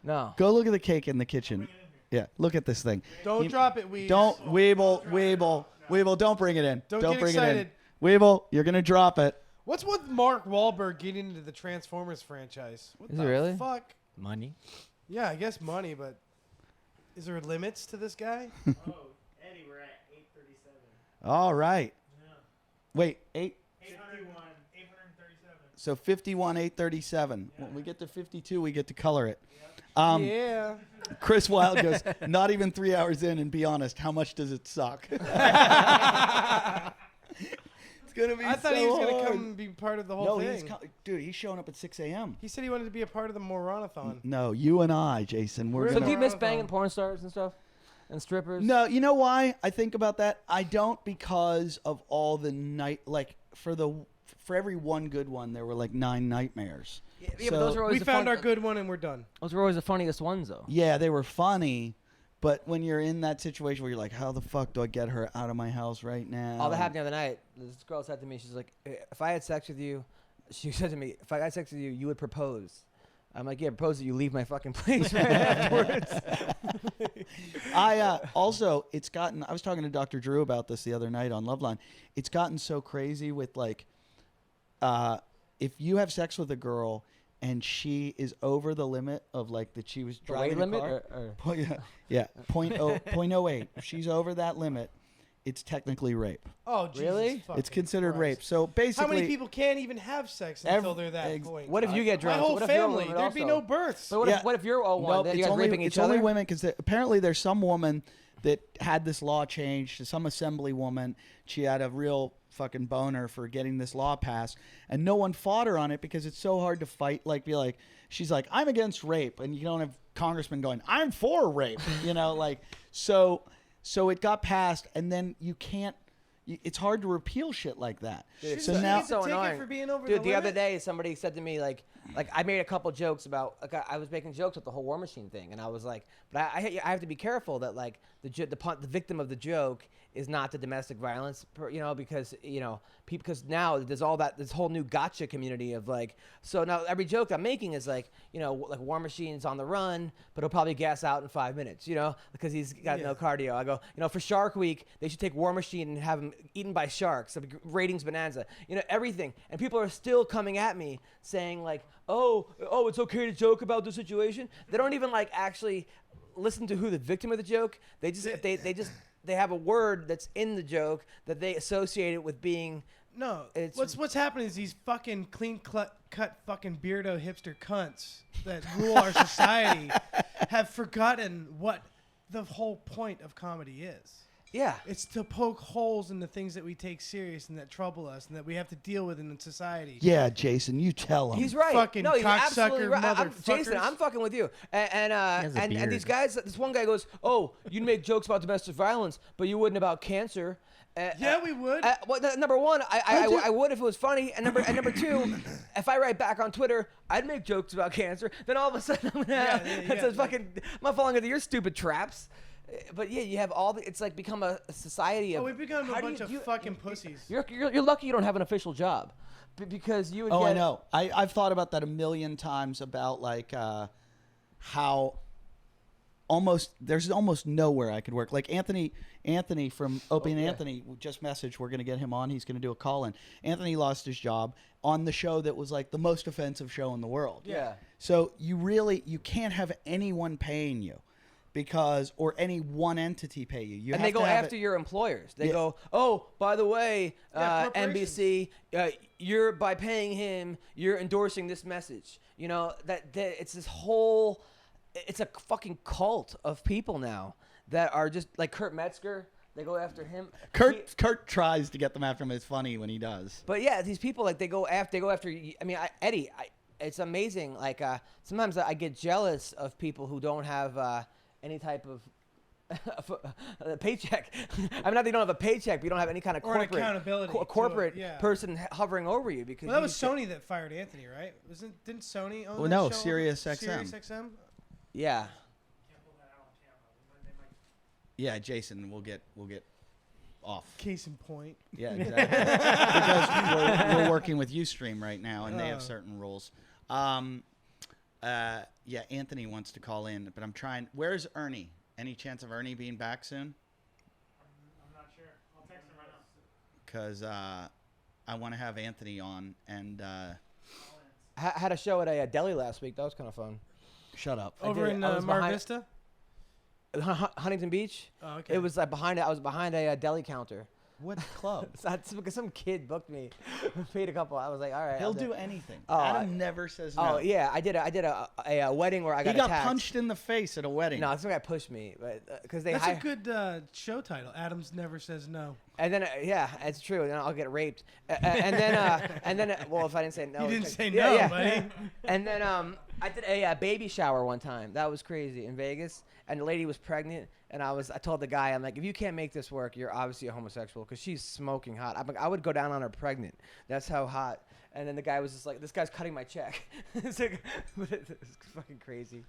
No. Go look at the cake in the kitchen. Yeah, look at this thing. Don't drop it, Weebs. Don't Weeble, don't bring it in. Don't get bring excited. it in. Weeble, you're gonna drop it. What's with Mark Wahlberg getting into the Transformers franchise? What Is the he really? fuck? money. Yeah, I guess money, but is there limits to this guy? Oh, Eddie, we're at 837. All right. Yeah. Wait, 837. so 51, 837. When we get to 52, we get to color it. Yeah. Chris Wilde goes, not even 3 hours in, and be honest, how much does it suck? It's gonna be I thought so he was gonna hard. come and be part of the whole No, thing. dude, he's showing up at 6 a.m. He said he wanted to be a part of the Moranathon. No, you and I, Jason, we're We're So gonna. do you miss Marathon. banging porn stars and stuff, and strippers? No, you know why I think about that? I don't, because of all the night, like for for every one good one, there were like 9 nightmares. Yeah, So- but those were always We the found fun- our good one and we're done. Those were always the funniest ones, though. Yeah, they were funny, but when you're in that situation where you're like, how the fuck do I get her out of my house right now? Oh, that happened the other night. This girl said to me, she's like, if I had sex with you, she said to me, if I had sex with you, you would propose. I'm like, yeah, propose that you leave my fucking place right afterwards. I also, it's gotten. I was talking to Dr. Drew about this the other night on Loveline. It's gotten so crazy with like, if you have sex with a girl and she is over the limit of like that she was The weight driving a limit? car. Or- Yeah, 0.08. If she's over that limit, it's technically rape. Oh, Jesus Really? It's fucking considered Christ. rape. So basically, How many people can't even have sex until they're that point? What if you get My drunk? whole What if you're family. woman There'd be also? no births. But Yeah. what if you're all one? Nope, Then you it's guys only raping each it's other? only women because apparently there's some woman that had this law changed. Some assembly woman, she had a real fucking boner for getting this law passed, and no one fought her on it because it's so hard to fight. Like, be like, she's like, I'm against rape, and you don't have congressmen going, I'm for rape. Like so it got passed, and then you can't. It's hard to repeal shit like that. Dude, so She now, gets a ticket for being over Dude, the the other limit? day somebody said to me like I made a couple jokes about like I was making jokes with the whole War Machine thing, and I was like, but I have to be careful that like the victim of the joke is not the domestic violence, because because now there's all this whole new gotcha community of like, so now every joke I'm making is like like War Machine's on the run, but he'll probably gas out in 5 minutes, because he's got no cardio. I go, for Shark Week they should take War Machine and have him eaten by sharks. So ratings bonanza, everything, and people are still coming at me saying like, oh, it's okay to joke about the situation. They don't even like actually listen to who the victim of the joke. They just they have a word that's in the joke that they associate it with being. No, It's- what's happening is these fucking clean cut fucking beardo hipster cunts that rule our society have forgotten what the whole point of comedy is. Yeah. It's to poke holes in the things that we take serious and that trouble us and that we have to deal with in society. yeah, Jason, you tell him. He's right. Fucking no, he's cocksucker absolutely right. Jason, motherfuckers. I'm fucking with you. has a And beard. these guys, this one guy goes, "Oh, you'd make jokes about domestic violence, but you wouldn't about cancer." Yeah, we would. Well, number one, I would if it was funny, and number two, if I write back on Twitter, I'd make jokes about cancer. Then all of a sudden, I'm gonna have yeah, it's fucking I'm not falling into your stupid traps. But yeah, you have all the. It's like become a society of. We've become how a do bunch of fucking pussies. You're lucky you don't have an official job, because you would. Oh, get, I know. I've thought about that a million times about like how there's almost nowhere I could work. Like Anthony from Opie and Anthony just messaged, we're going to get him on. He's going to do a call in. Anthony lost his job on the show that was like the most offensive show in the world. Yeah. So you can't have anyone paying you or any one entity pay you. And they go after your employers. They go, oh, by the way, NBC, you're by paying him, you're endorsing this message. That it's this whole, it's a fucking cult of people now that are just like Kurt Metzger. They go after him. Kurt tries to get them after him. It's funny when he does. But yeah, these people like they go after. I mean, Eddie. It's amazing. Like sometimes I get jealous of people who don't have any type of a paycheck. I mean, not that you don't have a paycheck, but you don't have any kind of Or an corporate accountability to it, corporate yeah. person hovering over you. Because Well, that was Sony that fired Anthony, right? Didn't Sony own Well, that no, show? Sirius XM. Sirius XM? Yeah. Yeah, Jason, we'll get off. Case in point. Yeah, exactly. Because we're working with Ustream right now, and they have certain rules. Yeah, Anthony wants to call in, but I'm trying. Where's Ernie? Any chance of Ernie being back soon? I'm not sure. I'll text him right now. Because I want to have Anthony on, and Had a show at a deli last week. That was kind of fun. shut up. Over did. in I was Mar behind- Vista? Huntington Beach. Oh, okay. It was like I was behind a deli counter. What club? Some kid booked me, paid a couple. I was like, all right. He'll I'll do anything. Oh, Adam never says no. Oh yeah, I did a wedding where I He got got attacked. punched in the face at a wedding. No, some guy pushed me, but because they That's a good show title. Adams Never Says No. and then yeah, it's true. And then I'll get raped. And then well, if I didn't say no, You didn't it's say like- no, yeah. buddy. And then I did a baby shower one time. That was crazy in Vegas, and the lady was pregnant. And I told the guy, I'm like, if you can't make this work, you're obviously a homosexual because she's smoking hot. I'm like, I would go down on her pregnant. That's how hot. And then the guy was just like, this guy's cutting my check. It's fucking crazy.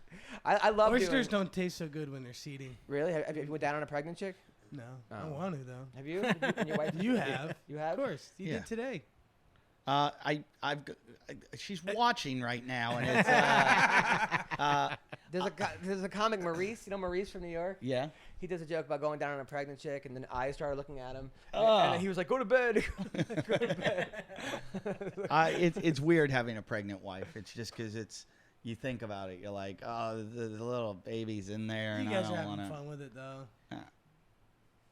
I love Oysters don't taste so good when they're seeding. Really? Have you went down on a pregnant chick? No, I Oh. want to though. Have you? And your wife? You have. You have? Of course, you Yeah. did today. She's watching right now, and it's There's a comic, Maurice. You know Maurice from New York? yeah. He does a joke about going down on a pregnant chick, and then I started looking at him, Oh. and he was like, "Go to bed, go to bed." It's weird having a pregnant wife. It's just because you think about it, you're like, oh, the little baby's in there, You and guys I are don't having want to. fun with it though. Yeah.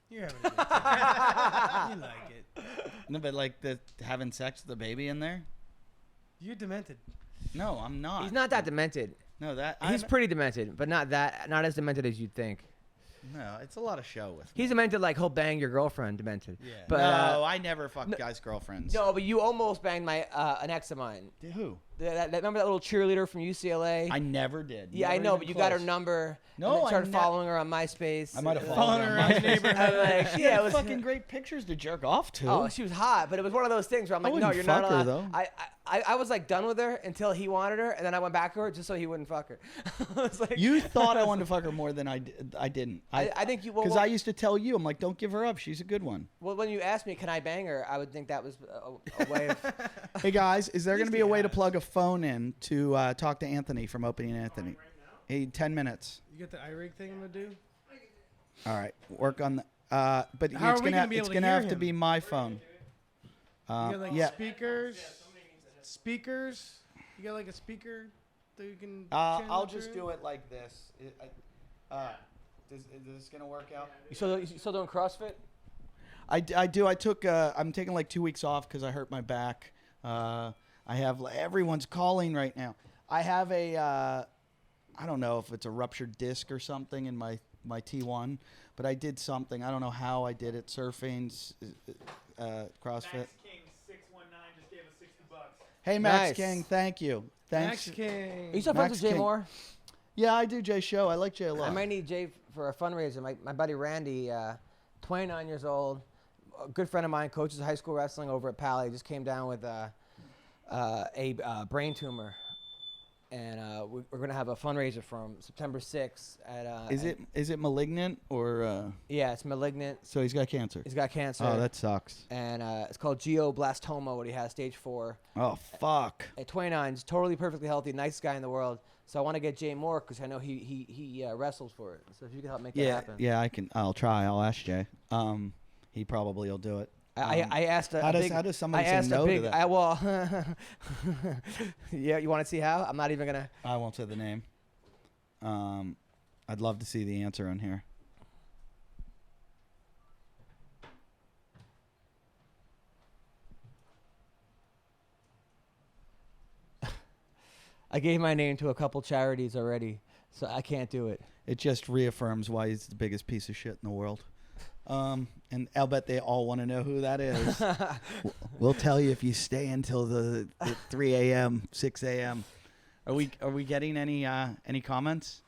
You're having a good time. You like it. No, but like having sex with the baby in there. You're demented. No, I'm not. He's not that demented. No, He's pretty demented, but not as demented as you'd think. No, it's a lot of show with me. He's demented like he'll bang your girlfriend. Demented. Yeah. But no, I never fucked guys' girlfriends. no, but you almost banged my an ex of mine. Who? Remember that little cheerleader from UCLA? I never did. Yeah, I Never know, even but you got her close. number. No, and then I started ne- following her on MySpace. I might have Following her around the neighborhood. I'm like, She yeah, had it was fucking great pictures to jerk off to. Oh, she was hot, but it was one of those things where I'm I like, no, wouldn't you're not fuck her, allowed. though. I was like done with her until he wanted her, and then I went back to her just so he wouldn't fuck her. I was like, You thought I wanted to fuck her more than I didn't. I think you. Because I used to tell you, I'm like, don't give her up. She's a good one. Well, when you asked me, can I bang her, I would think that was a way of. Hey guys, is there going to be a he way to has. plug a phone in to talk to Anthony from Opie and Anthony? Hey, 10 minutes. You got the iRig thing I'm gonna do? All right, work on the. But How it's are we gonna gonna be able to gonna hear have to him? be my phone. You got like yeah. speakers. Speakers. You got like a speaker that you can. I'll just do it like this. Is this gonna work out? You still doing CrossFit? I do. I'm taking like 2 weeks off because I hurt my back. I have everyone's calling right now. I have a I don't know if it's a ruptured disc or something in my T1, but I did something. I don't know how I did it. Surfing, CrossFit. Max King 619 just gave us $60. Hey Max Nice. King, thank you. Thanks. Max King. Are you still Max friends with Jay King. Moore? Yeah, I do Jay show. I like Jay a lot. I might need Jay for a fundraiser. My buddy Randy, 29 years old, a good friend of mine, coaches high school wrestling over at Pally, just came down with a brain tumor. And we're going to have a fundraiser for him September 6th. Is it malignant or? Yeah, it's malignant. So he's got cancer. He's got cancer. Oh, that sucks. And it's called glioblastoma, what he has, stage 4. Oh fuck. At 29, he's totally perfectly healthy, nicest guy in the world. So I want to get Jay Moore because I know he wrestles for it. So if you can help make that happen. Yeah, I can. I'll try. I'll ask Jay. He probably will do it. I asked how does somebody say no to that? Yeah, you want to see how? I'm not even gonna. I won't say the name. I'd love to see the answer on here. I gave my name to a couple charities already, so I can't do it. It just reaffirms why he's the biggest piece of shit in the world. And I'll bet they all want to know who that is. We'll tell you if you stay until the 3 a.m., 6 a.m. Are we getting any comments?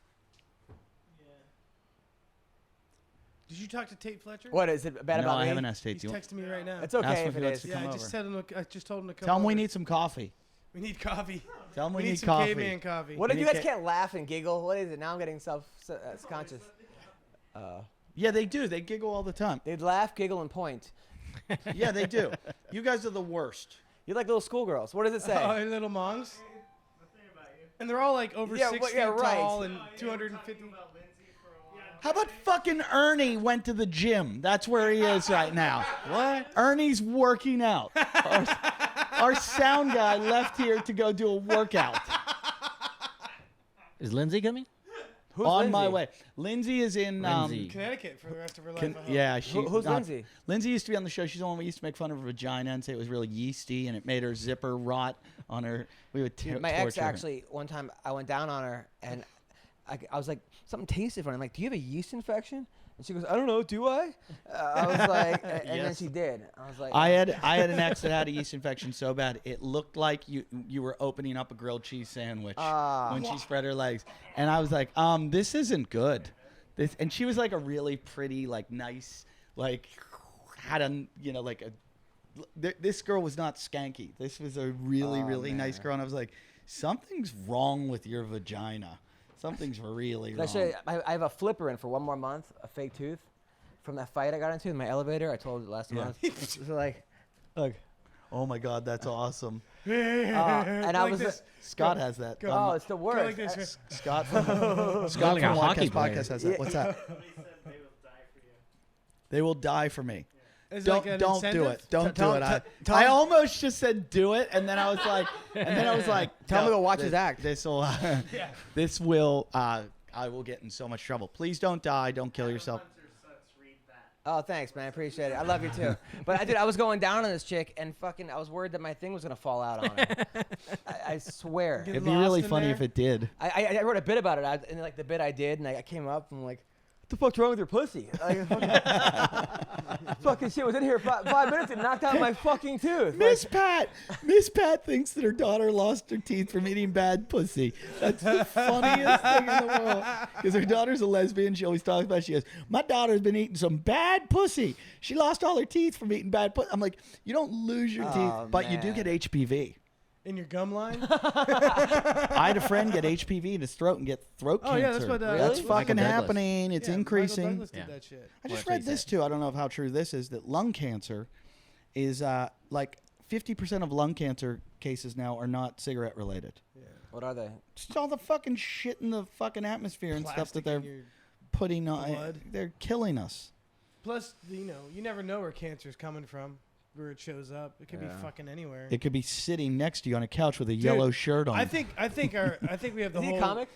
Did you talk to Tate Fletcher? What is it bad No, about I me? haven't asked Tate. He's texting me right now. It's Ask okay him if if it he wants is. to Yeah, come I over. just said him. I just told him to come. Tell him we over. need some coffee. We need coffee. Tell him We we need some coffee. caveman coffee. What if We you need guys can't laugh and giggle? What is it? Now I'm getting self-conscious. Yeah, they do. They giggle all the time. They'd laugh, giggle, and point. Yeah, they do. You guys are the worst. You're like little schoolgirls. What does it say? Oh, and little mongs. And they're all like over Yeah, 6 well, feet yeah, right. tall and 250. How about fucking Ernie went to the gym? That's where he is right now. What? Ernie's working out. Our sound guy left here to go do a workout. Is Lindsay coming? Who's On Lindsay? my way. Lindsay is in. Lindsay. Connecticut for the rest of her life. I hope. Yeah, she. Who's Lindsay? Lindsay used to be on the show. She's the one we used to make fun of her vagina and say it was really yeasty, and it made her zipper rot on her. We would My ex torture her. actually, one time I went down on her and I was like, something tasted funny. I'm like, do you have a yeast infection? And she goes, I don't know, do I? I was like, and then Yes. she did. I was like, I had an ex that had a yeast infection so bad it looked like you were opening up a grilled cheese sandwich when she spread her legs, and I was like, this isn't good. And she was like a really pretty, like nice, like had a like a. This girl was not skanky. This was a really nice girl, and I was like, something's wrong with your vagina. Something's really wrong. Actually, I have a flipper in for 1 more month, a fake tooth, from that fight I got into in my elevator. I told you last month. So like, look. Oh my God, that's awesome. And I Like was this. Scott has that. oh, it's the Go worst. like this. Right? Scott from like a hockey Podcast player. Podcast has that. What's that? Somebody said they will die for you. They will die for me. Is it Don't like an do incentive? it. Don't do it. Tom- I almost just said do it, and then I was like, Tell him to no, go watch his act. This will, this will. I will get in so much trouble. Please don't die. Don't kill yourself. Hunter sucks, read that. Oh, thanks, man. I appreciate it. I love you too. But I was going down on this chick, and fucking, I was worried that my thing was gonna fall out on her. I swear. Get It'd be lost really in funny there? if it did. I wrote a bit about it, and like the bit I did, and I came up and like, what the fuck's wrong with your pussy? Like, fucking shit was in here 5 minutes and knocked out my fucking tooth. Miss Pat thinks that her daughter lost her teeth from eating bad pussy. That's the funniest thing in the world. Because her daughter's a lesbian. She always talks about it. She goes, my daughter's been eating some bad pussy. She lost all her teeth from eating bad pussy. I'm like, you don't lose your teeth, but you do man. get HPV. In your gum line? I had a friend get HPV in his throat and get throat Oh, cancer. yeah, that's what, That's Really? fucking Michael Douglas. happening. It's Yeah, increasing. Michael Douglas did Yeah. that shit. I Well, just that's what read he this said. too. I don't know how true this is. That lung cancer is like 50% of lung cancer cases now are not cigarette related. What are they? Just all the fucking shit in the fucking atmosphere and stuff Plastic that they're in your putting on. blood. They're killing us. Plus, you never know where cancer's coming from, where it shows up. It could be fucking anywhere. It could be sitting next to you on a couch with a yellow shirt on. I think we have the Is he whole. a comic?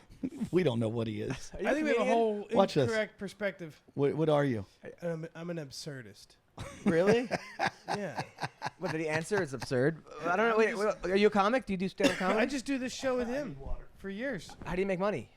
We don't know what he is. Are you I think we have a comedian? whole Watch this. incorrect perspective. What are you? I'm an absurdist. Really? Yeah. What did he answer? It's absurd. I don't know. Wait, are you a comic? Do you do stand-up I comedy? just do this show with him for years. How do you make money?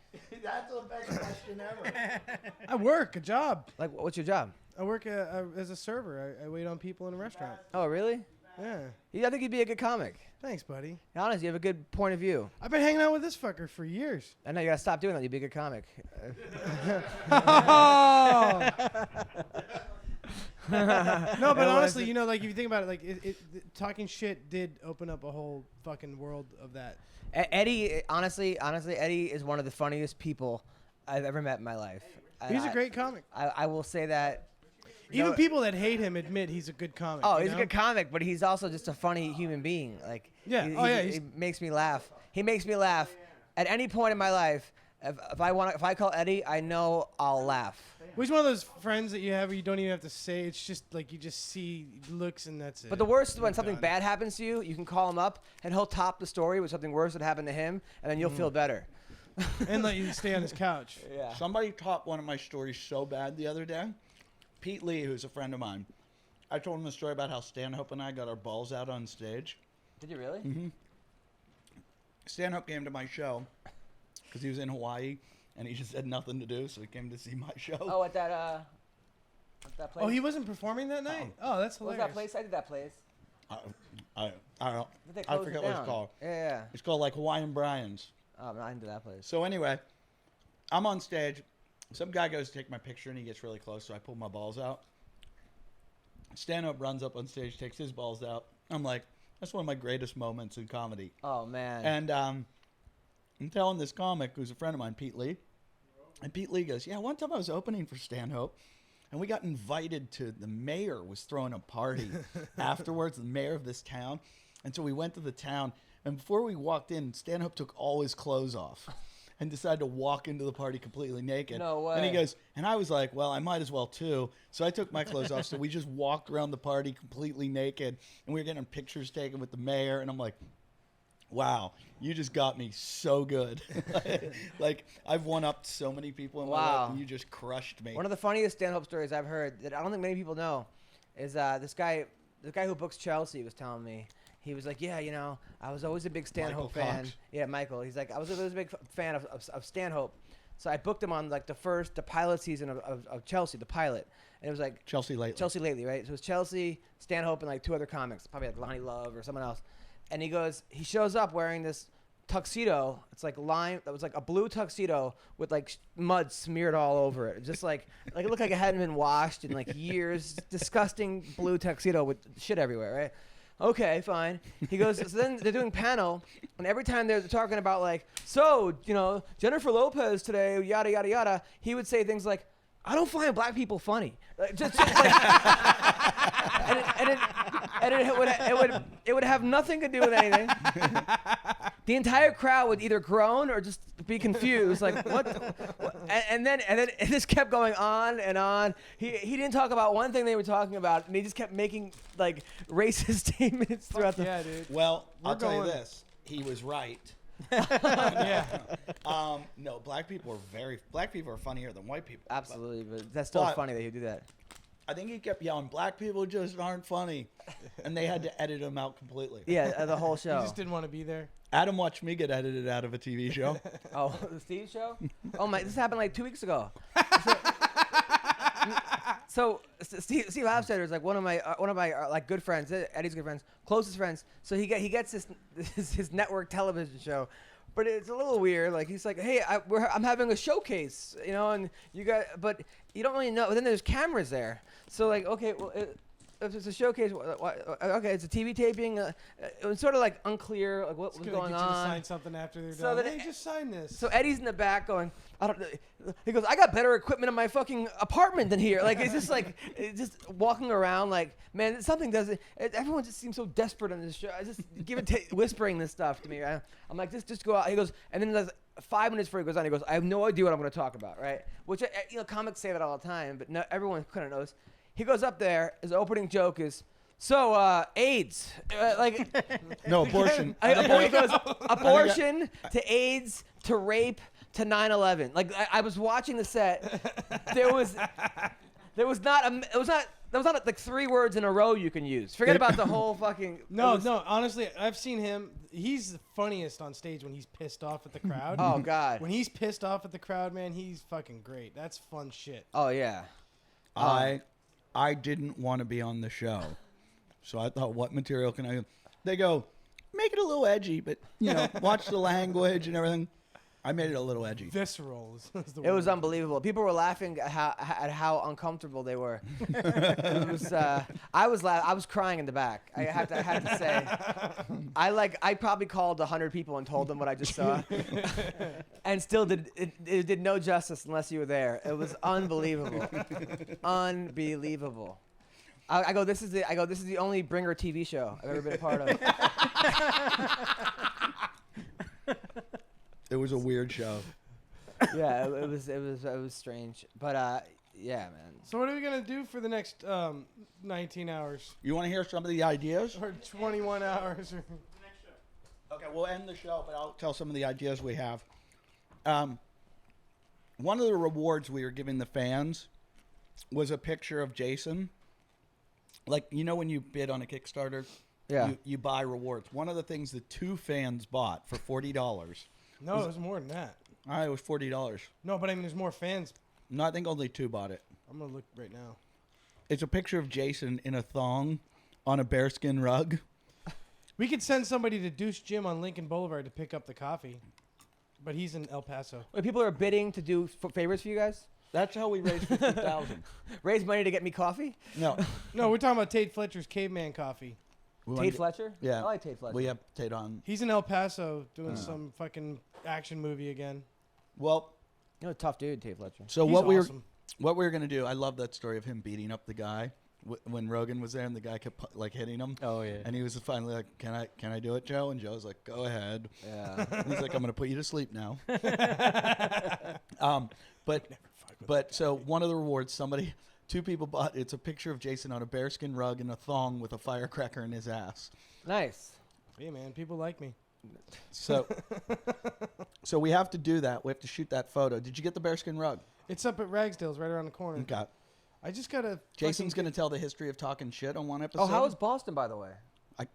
That's the best question ever. I work a job. Like, what's your job? I work as a server. I wait on people in a restaurant. Oh, really? Yeah. I think you'd be a good comic. Thanks, buddy. Honestly, you have a good point of view. I've been hanging out with this fucker for years. I know you gotta stop doing that. You'd be a good comic. Oh! No, but And honestly, like if you think about it, like talking shit did open up a whole fucking world of that. Eddie, honestly, Eddie is one of the funniest people I've ever met in my life. He's a great comic. I will say that. Even No- people that hate him admit he's a good comic. Oh, you he's know? a good comic, but he's also just a funny human being. Like, Yeah. he, Oh, yeah, he he's- makes me laugh. He makes me laugh at any point in my life. If I call Eddie, I know I'll laugh. Well, he's one of those friends that you have where you don't even have to say. It's just like you just see looks and that's it. But the worst is when You're something done. bad happens to you, you can call him up and he'll top the story with something worse that happened to him, and then you'll feel better. And let you stay on his couch. Yeah. Somebody topped one of my stories so bad the other day. Pete Lee, who's a friend of mine, I told him a story about how Stanhope and I got our balls out on stage. Did you really? Mm-hmm. Stanhope came to my show because he was in Hawaii and he just had nothing to do, so he came to see my show. Oh, at that place. Oh, he wasn't performing that night? Oh, that's What was hilarious. that place? I did that place. I don't. Did they I close forget it what it's down? called. Yeah. It's called like Hawaiian Brian's. Oh, no, I didn't do that place. So anyway, I'm on stage. Some guy goes to take my picture and he gets really close, so I pull my balls out. Stanhope runs up on stage, takes his balls out. I'm like, that's one of my greatest moments in comedy. Oh man. And I'm telling this comic who's a friend of mine, Pete Lee. And Pete Lee goes, yeah, one time I was opening for Stanhope, and we got invited to, the mayor was throwing a party afterwards, the mayor of this town. And so we went to the town, and before we walked in, Stanhope took all his clothes off and decided to walk into the party completely naked. No And he way. goes, and I was like, well, I might as well too. So I took my clothes off, so we just walked around the party completely naked, and we were getting pictures taken with the mayor, and I'm like, wow, you just got me so good. Like, I've one-upped so many people in my life, Wow. and you just crushed me. One of the funniest stand-up stories I've heard that I don't think many people know is the guy who books Chelsea was telling me. He was like, yeah, I was always a big Stanhope Michael fan. Cox? Yeah, Michael. He's like, I was always a big fan of Stanhope. So I booked him on like the pilot season of Chelsea, the pilot, and it was like Chelsea lately, right? So it was Chelsea, Stanhope, and like 2 other comics, probably like Lonnie Love or someone else. And he shows up wearing this tuxedo. It's like that was like a blue tuxedo with like mud smeared all over it. Just like it looked like it hadn't been washed in like years. Disgusting blue tuxedo with shit everywhere, right? Okay, fine. He goes, so then they're doing panel, and every time they're talking about like, so, Jennifer Lopez today, yada, yada, yada, he would say things like, I don't find black people funny. Just like, and it would have nothing to do with anything. The entire crowd would either groan or just be confused, like what? And then it just kept going on and on. He didn't talk about one thing they were talking about, and he just kept making like racist statements throughout the. Yeah, dude. Well, I'll tell you this: he was right. Yeah. No, black people are funnier than white people. Absolutely, but that's still funny that he did that. I think he kept yelling, "Black people just aren't funny," and they had to edit him out completely. Yeah, the whole He show. just didn't want to be there. Adam watched me get edited out of a TV show. Oh, the Steve show? Oh my! This happened like 2 weeks ago. So Steve Hofstadter is like one of my like good friends, Eddie's good friends, closest friends. So he gets his network television show, but it's a little weird. Like he's like, hey, I'm having a showcase, and but you don't really know. But then there's cameras there, so like, okay, well. If it's a showcase, okay, it's a TV taping. It was sort of like unclear, like what was going on. on. To sign something after they're done. Hey, just sign this. So Eddie's in the back going, he goes, I got better equipment in my fucking apartment than here. Like it's just walking around like, man, something doesn't. Everyone just seems so desperate on this show. I just whispering this stuff to me. I'm like, just go out. He goes, and then there's 5 minutes before he goes on, he goes, I have no idea what I'm going to talk about, right? Which comics say that all the time, but no, everyone kind of knows. He goes up there. His opening joke is, so AIDS, No, abortion. He goes abortion to AIDS to rape to 9/11. Like I was watching the set. There was not like 3 words in a row you can use. Forget about the whole fucking. No. Honestly, I've seen him. He's the funniest on stage when he's pissed off at the crowd. Oh God. When he's pissed off at the crowd, man, he's fucking great. That's fun shit. Oh yeah. I didn't want to be on the show, so I thought, what material can I? They go, make it a little edgy, but watch the language and everything. I made it a little edgy. Visceral is the It was unbelievable. People were laughing at how uncomfortable they were. It was. I was crying in the back. I had to say. I probably called 100 people and told them what I just saw, and still it did no justice unless you were there. It was unbelievable, unbelievable. I go. This is the only Bringer TV show I've ever been a part of. It was a weird show. Yeah, it was strange, but yeah, man. So what are we gonna do for the next 19 hours? You want to hear some of the ideas? Or 21 hours? Or... Okay, we'll end the show, but I'll tell some of the ideas we have. One of the rewards we were giving the fans was a picture of Jason. Like, when you bid on a Kickstarter, you buy rewards. One of the things that 2 fans bought for $40. No, it was more than that. All right, it was $40. No, but I mean, there's more fans. No, I think only 2 bought it. I'm gonna look right now. It's a picture of Jason in a thong on a bearskin rug. We could send somebody to Deuce Gym on Lincoln Boulevard to pick up the coffee, but he's in El Paso. Wait, people are bidding to do favors for you guys? That's how we raised $50,000. Raise money to get me coffee? No, we're talking about Tate Fletcher's Caveman Coffee. Tate Fletcher? Yeah. I like Tate Fletcher. We have Tate on. He's in El Paso doing some fucking action movie again. Well, a tough dude, Tate Fletcher. so He's what awesome. we were gonna do? I love that story of him beating up the guy when Rogan was there, and the guy kept hitting him. Oh yeah. And he was finally like, "Can I do it, Joe?" And Joe was like, "Go ahead." Yeah. And he's like, "I'm gonna put you to sleep now." But so one of the rewards, 2 people bought. It's a picture of Jason on a bearskin rug in a thong with a firecracker in his ass. Nice. Hey man, people like me. So we have to do that. We have to shoot that photo. Did you get the bearskin rug? It's up at Ragsdale's, right around the corner. Okay. I just gotta. Jason's gonna tell the history of talking shit on one episode. Oh, how was Boston, by the way? I,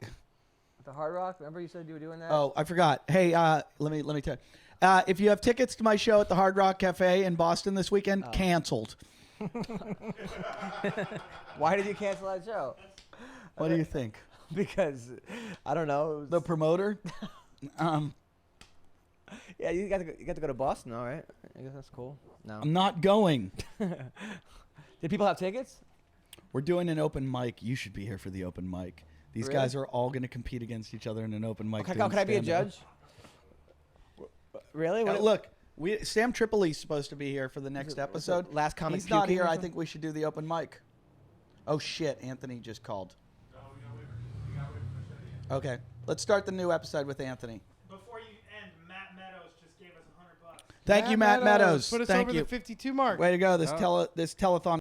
The Hard Rock? Remember you said you were doing that? Oh, I forgot. Hey, let me tell you. If you have tickets to my show at the Hard Rock Cafe in Boston this weekend, canceled. Why did you cancel that show? What do you think? Because I don't know. It was, The promoter? yeah, you got to go to Boston, all right? I guess that's cool. No. I'm not going. Did people have tickets? We're doing an open mic. You should be here for the open mic. These Really? guys are all going to compete against each other in an open mic. Okay, doing can I be a stand-up. judge? Really? What, Look, Sam Tripoli's supposed to be here for the next episode. last comic He's not puking here. or I something? think we should do the open mic. Oh shit! Anthony just called. Okay, let's start the new episode with Anthony. Before you end, Matt Meadows just gave us $100. Thank you, Matt Meadows. Put us Thank over you. the 52 mark. Way to go! This telethon.